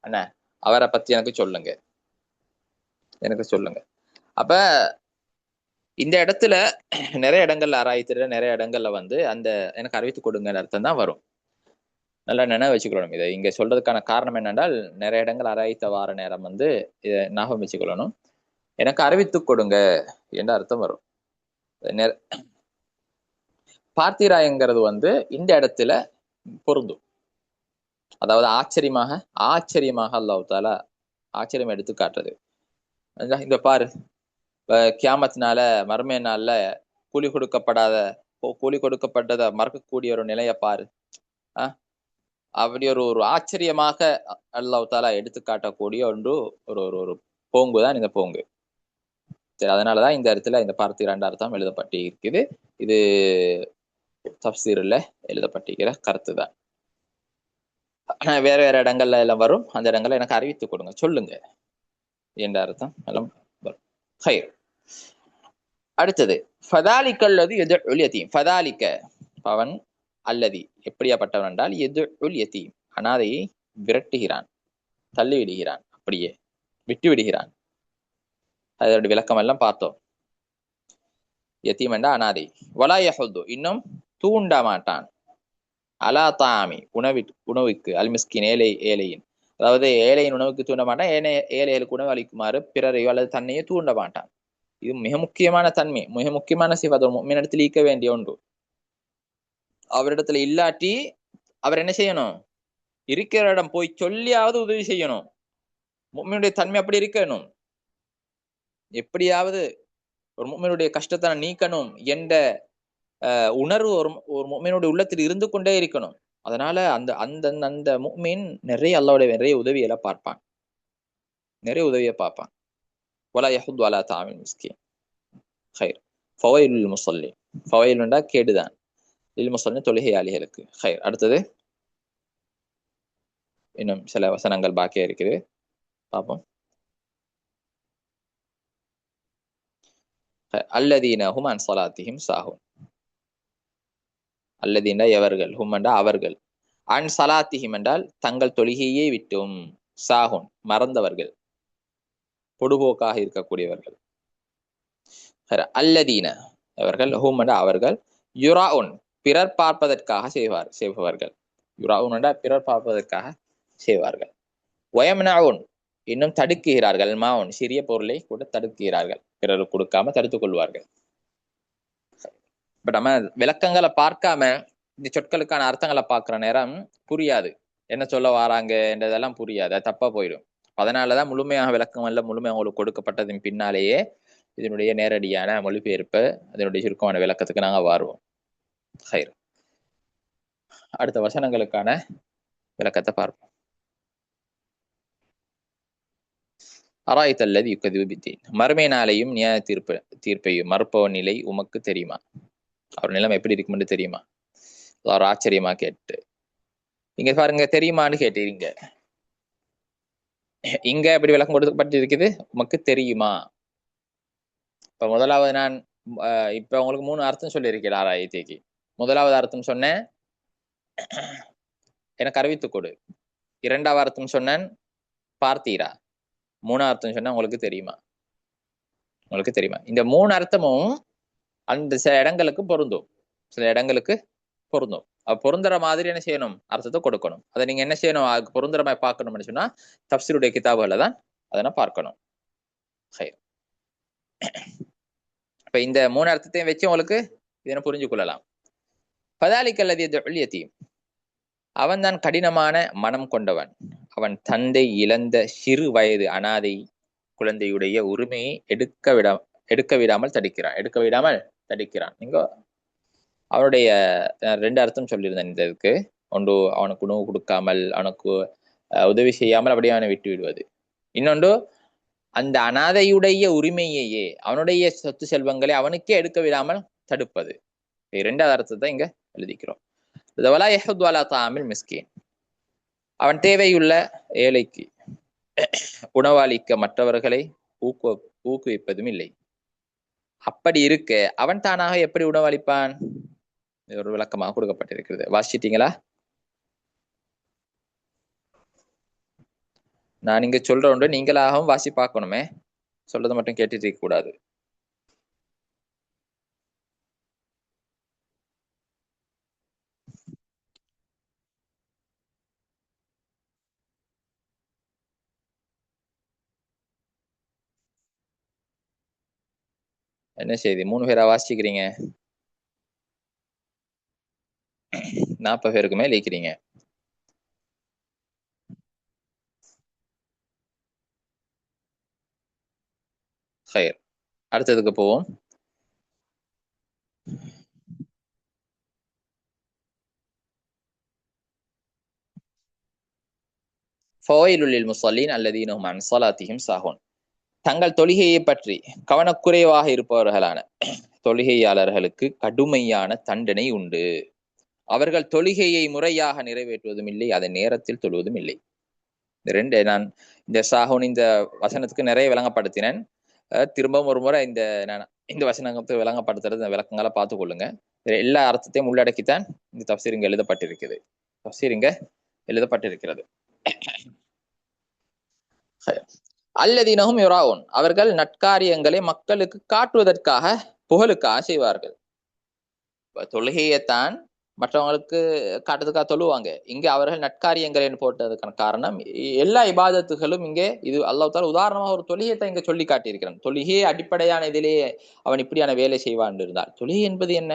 அண்ணா, அவரை பத்தி எனக்கு சொல்லுங்க, எனக்கு சொல்லுங்க. அப்ப இந்த இடத்துல நிறைய இடங்கள்ல ஆராய்ச்சில நிறைய இடங்கள்ல அந்த எனக்கு அறிவித்து கொடுங்க அர்த்தம் தான் வரும். நல்லா நினைவு வச்சுக்கொள்ளணும். இதை இங்க சொல்றதுக்கான காரணம் என்னென்றால் நிறைய இடங்கள் ஆராய்த்த வார நேரம் இதை ஞாபகம் வச்சுக்கொள்ளணும். எனக்கு அறிவித்து கொடுங்க என்ற அர்த்தம் வரும். பார்த்தீராங்கிறது இந்த இடத்துல பொருந்தும். அதாவது ஆச்சரியமாக அல்லாஹ் தஆலா ஆச்சரியம் எடுத்து காட்டுறது. இந்த பாரு, கியாமத்தினால மறுமை நாள்ல கூலி கொடுக்கப்பட்டதை மறக்கக்கூடிய ஒரு நிலையை பாரு. அப்படி ஒரு ஆச்சரியமாக அல்லாஹ் தஆலா எடுத்து காட்டக்கூடிய ஒரு போங்கு தான் இந்த போங்கு. சரி, அதனாலதான் இந்த இடத்துல இந்த பார்த்தீராண்ட அர்த்தம் எழுதப்பட்டு இருக்குது. இது தஃப்சீர்ல எழுதப்பட்டிருக்கிற கருத்து தான். வேற வேற இடங்கள்ல எல்லாம் வரும். அந்த இடங்கள்ல எனக்கு அறிவித்து கொடுங்க, சொல்லுங்க என்ற அர்த்தம் எல்லாம் வரும். ஹைர். அடுத்தது ஃபதாலிக்க அல்லது யதுல் யதீம். ஃபதாலிக்க அவன், அல்லதி எப்படியாப்பட்டவன் என்றால் யதுல் யதீம் அனாதையை விரட்டுகிறான், தள்ளி விடுகிறான், அப்படியே விட்டு விடுகிறான். அதோட விளக்கம் எல்லாம் பார்த்தோம். யதீம் என்றா அனாதை. வலா யஹுது இன்னும் தூண்ட மாட்டான். அலா தாமி உணவுக்கு அல் மிஸ்கின் ஏழையின், அதாவது ஏழையின் உணவுக்கு தூண்ட மாட்டான். ஏழைகளுக்கு உணவு அளிக்குமாறு பிறரையோ அல்லது தன்னையோ தூண்ட மாட்டான். இது மிக முக்கியமான தன்மை, மிக முக்கியமான சிவத். முன்னிடத்தில் ஈக்க வேண்டிய ஒன்று. அவரிடத்துல இல்லாட்டி அவர் என்ன செய்யணும்? இருக்கிற இடம் போய் சொல்லியாவது உதவி செய்யணும். முஃமினுடைய தன்மை அப்படி இருக்கணும். எப்படியாவது ஒரு முஃமினுடைய கஷ்டத்தை நீக்கணும் என்ற உணர்வு ஒரு முஃமினுடைய உள்ளத்தில் இருந்து கொண்டே இருக்கணும். அதனால அந்த முஃமின் நிறைய அல்லாஹ்வுடைய நிறைய உதவிகளை பார்ப்பான், நிறைய உதவியை பார்ப்பான். வலா யஹுது அலா தாமில் மிஸ்கின். ஹைர். ஃபவைலுல் முஸல்லி. ஃபவைல் என்றா கேடுதான். லில் முஸல்லி தொழுகையாளிகளுக்கு. ஹைர். அடுத்தது இன்னும் சில வசனங்கள் பாக்கியா இருக்குது, பார்ப்போம். அல்லதீன ஹும் அன் ஸலாத்திஹிம் சாஹூன். அல்லதீன எவர்கள், ஹும் என்றா அவர்கள், அன் ஸலாத்திஹிம் என்றால் தங்கள் தொழுகையை விட்டும், சாஹூன் மறந்தவர்கள், பொடுபோக்காக இருக்கக்கூடியவர்கள். அல்லதீன அவர்கள், ஹும் என்றா அவர்கள், யுராஉன் பிறர் பார்ப்பதற்காக செய்பவர்கள். யுராஉன் என்றா பிறர் பார்ப்பதற்காக செய்வார்கள். வயம்னவுன் இன்னும் தடுக்குகிறார்கள். மாவுன் சிறிய பொருளை கூட தடுக்குகிறார்கள், பிறருக்கு கொடுக்காம தடுத்துக் கொள்வார்கள். பட் நம்ம விளக்கங்களை பார்க்காம இந்த சொற்களுக்கான அர்த்தங்களை பார்க்கிற நேரம் புரியாது, என்ன சொல்ல வராங்க என்றதெல்லாம் புரியாது, அது தப்பா போயிடும். அதனாலதான் முழுமையாக விளக்கம் அல்ல முழுமையாக அவங்களுக்கு கொடுக்கப்பட்டதின் பின்னாலேயே இதனுடைய நேரடியான மொழிபெயர்ப்பு, அதனுடைய சுருக்கமான விளக்கத்துக்கு நாங்க வருவோம். ஹைர். அடுத்த வசனங்களுக்கான விளக்கத்தை பார்ப்போம். அராய்த அல்லதி யுகதிபு பித்தீன். மறுமை நாளையும் நியாய தீர்ப்பையும் மறுப்பவன் நிலை உமக்கு தெரியுமா? அவர் நிலைமை எப்படி இருக்குமென்று தெரியுமா? அவர் ஆச்சரியமா கேட்டு, இங்க பாருங்க, தெரியுமான்னு கேட்டீங்க. இங்க எப்படி விளக்கம் கொடுக்கப்பட்டு இருக்குது? உமக்கு தெரியுமா? இப்ப முதலாவது நான் இப்ப உங்களுக்கு 3 அர்த்தம் சொல்லியிருக்கிறேன் ஆராய்ச்சிக்கு. முதலாவது அர்த்தம் சொன்னேன், எனக்கு அறிவித்து கொடு. இரண்டாவது அர்த்தம் சொன்னேன், பார்த்தீரா. மூணாவது அர்த்தம் சொன்னா உங்களுக்கு தெரியுமா? உங்களுக்கு தெரியுமா? இந்த 3 அர்த்தமும் அந்த சில இடங்களுக்கு பொருந்தும், சில இடங்களுக்கு பொருந்தும். பொருந்துற மாதிரி என்ன செய்யணும்? அர்த்தத்தை கொடுக்கணும். அதை நீங்க என்ன செய்யணும்? அதுக்கு பொருந்துற மாதிரி பார்க்கணும்னு சொன்னா தஃப்சீருடைய கிதாபுகளை தான் அதை பார்க்கணும். இப்ப இந்த 3 அர்த்தத்தையும் வச்சு உங்களுக்கு இதனை புரிஞ்சு கொள்ளலாம். ஃபதாலிக்கல்லதி யதுல் யதீம், அவன் தான் கடினமான மனம் கொண்டவன். அவன் தந்தை இழந்த சிறு வயது அனாதை குழந்தையுடைய உரிமையை எடுக்க விடாமல் தடுக்கிறான். நீங்க அவனுடைய ரெண்டு அர்த்தம் சொல்லியிருந்தேன் இந்த இதுக்கு. ஒன்று, அவனுக்கு உணவு கொடுக்காமல், அவனுக்கு உதவி செய்யாமல் அப்படியே அவனை விட்டு விடுவது. இன்னொன்று, அந்த அனாதையுடைய உரிமையையே, அவனுடைய சொத்து செல்வங்களை அவனுக்கே எடுக்க விடாமல் தடுப்பது. இரண்டாவது அர்த்தத்தை இங்க எழுதிக்கிறோம். மிஸ்கின், அவன் தேவையுள்ள ஏழைக்கு உணவளிக்க மற்றவர்களை ஊக்குவிப்பதும் இல்லை. அப்படி இருக்க அவன் தானாக எப்படி உணவளிப்பான்? ஒரு விளக்கமாக கொடுக்கப்பட்டிருக்கிறது. வாசிச்சிட்டீங்களா? நான் இங்க சொல்ற ஒன்று நீங்களாகவும் வாசி பார்க்கணுமே, சொல்றதை மட்டும் கேட்டுட்டு இருக்க கூடாது. என்ன செய்தி? 3 பேரா வாசிக்கிறீங்க? 40 பேருக்கு மேல இருக்கிறீங்க. ஹைர், அடுத்ததுக்கு போவோம். ஃபவைலுல் முஸல்லீன் அல்லதீன ஹும் அன் ஸலாத்திஹிம் சாஹூன், தங்கள் தொழுகையை பற்றி கவனக்குறைவாக இருப்பவர்களான தொழுகையாளர்களுக்கு கடுமையான தண்டனை உண்டு. அவர்கள் தொழுகையை முறையாக நிறைவேற்றுவதும் இல்லை, அதை நேரத்தில் தொழுவதும் இல்லை. இந்த ரெண்டு, நான் இந்த சாஹூன் இந்த வசனத்துக்கு நிறைய விளங்கப்படுத்தினேன். திரும்பவும் ஒரு முறை இந்த வசனத்துக்கு விளங்கப்படுத்துறது, இந்த விளக்கங்களை பார்த்து கொள்ளுங்க. எல்லா அர்த்தத்தையும் உள்ளடக்கித்தான் இந்த தஃப்சீர் இங்க எழுதப்பட்டிருக்கிறது. அல்லதீனஹும் யுராஊன், அவர்கள் நற்காரியங்களை மக்களுக்கு காட்டுவதற்காக, புகழுக்காக செய்வார்கள். தொழுகையைத்தான் மற்றவங்களுக்கு காட்டுறதுக்காக தொழுவாங்க. இங்க அவர்கள் நற்காரியங்கள் போட்டதுக்கான காரணம், எல்லா இபாதத்துகளும் இங்கே இது அல்லாஹ் தஆலா உதாரணமாக ஒரு தொழுகையத்தை இங்க சொல்லி காட்டியிருக்கிறான். தொழுகையே அடிப்படையான இதிலேயே அவன் இப்படியான வேலை செய்வான் இருந்தால், தொழுகை என்பது என்ன?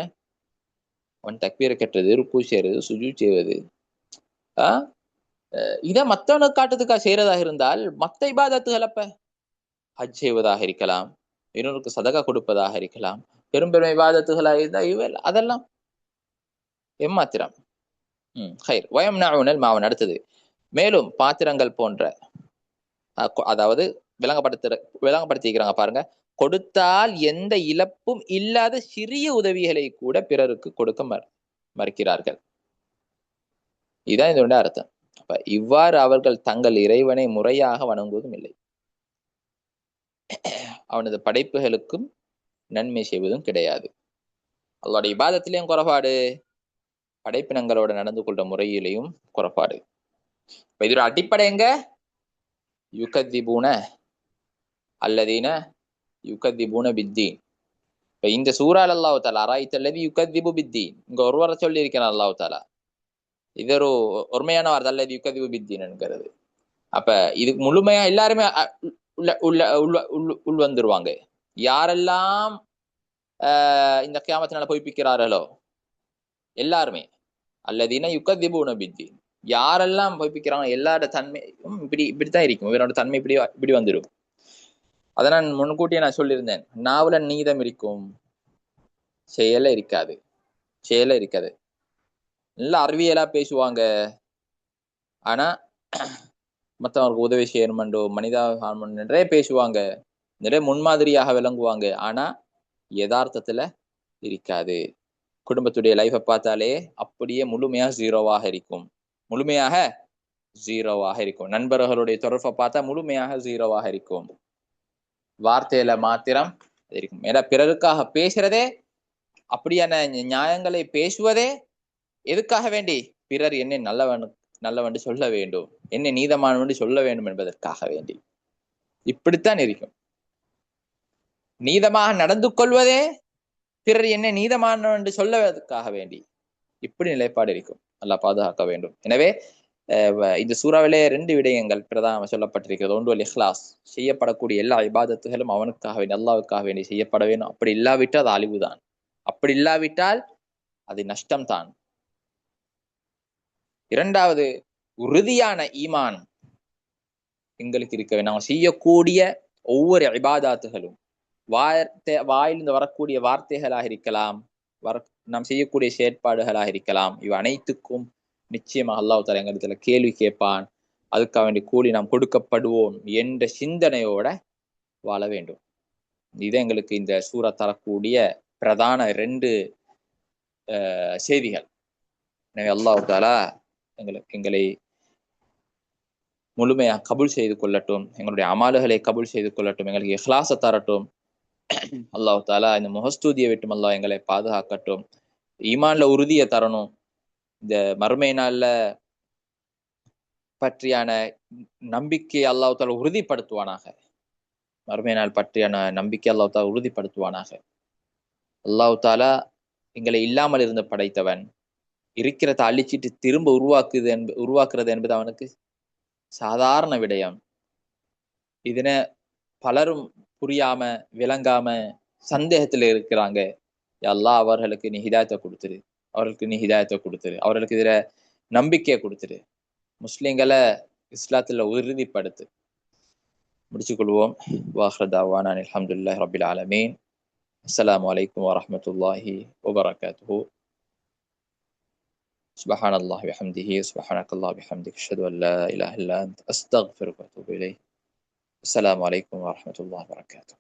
அவன் தக்பீரை கட்டுறது, ருக்கு செய்யறது, சுஜூத் செய்வது, இதை மற்றவனுக்கு காட்டுறதுக்காக செய்யறதாக இருந்தால் மற்ற இபாதத்துகள் அப்ப ஹஜ் செய்வதாக இருக்கலாம், இன்னொருக்கு சதகா கொடுப்பதாக இருக்கலாம், பெரும்பெரும் இபாதத்துகளாக இருந்தால் இவள் அதெல்லாம் எம்மாத்திரம். ஹைர் வயம்னஊனல் மாவன். அடுத்தது, மேலும் பாத்திரங்கள் போன்ற, அதாவது விளங்கப்படுத்திக்கிறாங்க பாருங்க, கொடுத்தால் எந்த இழப்பும் இல்லாத சிறிய உதவிகளை கூட பிறருக்கு கொடுக்க மறுக்கிறார்கள். இதுதான் இதோட அர்த்தம். அப்ப இவ்வாறு அவர்கள் தங்கள் இறைவனை முறையாக வணங்குவதும் இல்லை, அவனது படைப்புகளுக்கும் நன்மை செய்வதும் கிடையாது. அவளுடைய இபாதத்திலையும் குறைபாடு, படைப்பினங்களோட நடந்து கொள்ற முறையிலையும் குறைபாடு. இப்ப இதோட அடிப்படை எங்க? யுகத்திபூன அல்லதீன யுகத்திபூன பித்தீன். இப்ப இந்த சூறால் அல்லாஹ் தஆலா அராய்தல்லதி யுகத்திபு பித்தீன், இங்க ஒருவரை சொல்லி இருக்கிறான் அல்லாஹ் தஆலா. இது ஒரு உண்மையான வார்த்தை, அல்லது யுகத்திபு பித்தீன் என்கிறது. அப்ப இதுக்கு முழுமையா எல்லாருமே உள் வந்துருவாங்க. யாரெல்லாம் இந்த கியாமத்தினால பொய்ப்பிக்கிறார்களோ எல்லாருமே, அல்லதீன யுகத்திபூன பித்தீன், யாரெல்லாம் பொய்ப்பிக்கிறாங்க எல்லாரோட தன்மையும் இப்படித்தான் இருக்கும். இவரோட தன்மை இப்படி வந்துடும். அதை நான் முன்கூட்டியே நான் சொல்லியிருந்தேன். நாவல நீதம் இருக்கும், செயல இருக்காது. நல்லா அறிவியலா பேசுவாங்க, ஆனா மற்றவங்களுக்கு உதவி செய்யணுமென்றோ மனிதாபிமானம் நிறைய பேசுவாங்க, நிறைய முன்மாதிரியாக விளங்குவாங்க, ஆனா யதார்த்தத்துல இருக்காது. குடும்பத்துடைய லைஃபை பார்த்தாலே அப்படியே முழுமையாக ஜீரோவாக இருக்கும். நண்பர்களுடைய தொடர்பை பார்த்தா முழுமையாக ஜீரோவாக இருக்கும். வார்த்தையில மாத்திரம் இருக்கும். ஏன்னா பிறருக்காக பேசுறதே, அப்படியான நியாயங்களை பேசுவதே எதுக்காக வேண்டி? பிறர் என்னை நல்லவன் சொல்ல வேண்டும், என்னை நீதமானவன் சொல்ல வேண்டும் என்பதற்காக வேண்டி. இப்படித்தான் இருக்கும். நீதமாக நடந்து கொள்வதே பிறர் என்னை நீதமானவன் என்று சொல்லுவதற்காக வேண்டி. இப்படி நிலைப்பாடு இருக்கும். அல்லாஹ் பாதுகாக்க வேண்டும். எனவே இந்த சூறாவிலே 2 விடயங்கள் பிரதான சொல்லப்பட்டிருக்கிறது. ஒன்று இஹ்லாஸ், செய்யப்படக்கூடிய எல்லா இபாதத்துகளும் அவனுக்காக வேண்டி, அல்லாஹ்வுக்காக வேண்டி செய்யப்பட வேண்டும். அப்படி இல்லாவிட்டால் அது அழிவுதான். அப்படி இல்லாவிட்டால் அது நஷ்டம்தான். இரண்டாவது, உறுதியான ஈமான் எங்களுக்கு இருக்க வேண்டும். நாம் செய்யக்கூடிய ஒவ்வொரு இபாதாத்துகளும் வாயிலிருந்து வரக்கூடிய வார்த்தைகளாக இருக்கலாம், நாம் செய்யக்கூடிய செயற்பாடுகளாக இருக்கலாம், இவை அனைத்துக்கும் நிச்சயமாக அல்லாஹ் தஆலா எங்களிடத்துல கேள்வி கேட்பான். அதுக்காக வேண்டிய கூலி நாம் கொடுக்கப்படுவோம் என்ற சிந்தனையோட வாழ வேண்டும். இது எங்களுக்கு இந்த சூரா தரக்கூடிய பிரதான 2 செய்திகள். எனவே அல்லாஹ் தஆலா எங்களை முழுமையாக கபூல் செய்து கொள்ளட்டும், எங்களுடைய அமால்களை கபூல் செய்து கொள்ளட்டும், எங்களுக்கு இஹ்லாஸ தரட்டும். அல்லாஹ் தஆலா இந்த முகஸ்தூதியை விட்டும் அல்லாஹ் எங்களை பாதுகாக்கட்டும். ஈமான்ல உறுதியை தரணும். இந்த மறுமை நாள்ல பற்றியான நம்பிக்கை அல்லாஹ் தஆலா உறுதிப்படுத்துவானாக. மறுமை நாள் பற்றியான நம்பிக்கை அல்லாஹ் தஆலா உறுதிப்படுத்துவானாக. அல்லாஹ் தஆலா எங்களை இல்லாமல் இருந்து படைத்தவன். இருக்கிறத அழிச்சிட்டு திரும்ப உருவாக்குறது என்பது அவனுக்கு சாதாரண விடயம். இதன பலரும் புரியாம, விளங்காம, சந்தேகத்துல இருக்கிறாங்க. யா அல்லாஹ் அவர்களுக்கு நீ ஹிதாயத்தை கொடுத்துரு, அவர்களுக்கு இதுல நம்பிக்கையை கொடுத்துரு, முஸ்லிம்களை இஸ்லாத்துல உறுதிப்படுத்து. முடிச்சுக் கொள்வோம். வாஹிரு தஅவானா அல்ஹம்துலில்லாஹி ரப்பில் ஆலமீன். அஸ்ஸலாமு அலைக்கும் வரஹ்மத்துல்லாஹி வபரகாத்துஹு. சுப்ஹானல்லாஹி வபிஹம்திஹி சுப்ஹானக்கல்லாஹி வபிஹம்திக அஷ்ஹது அன் லா இலாஹா இல்லா அன்த அஸ்தக்ஃபிருக வ அத்தூபு இலைஹ். அஸ்ஸலாமு அலைக்கும் வரஹ்மத்துல்லாஹி வபரகாத்துஹு.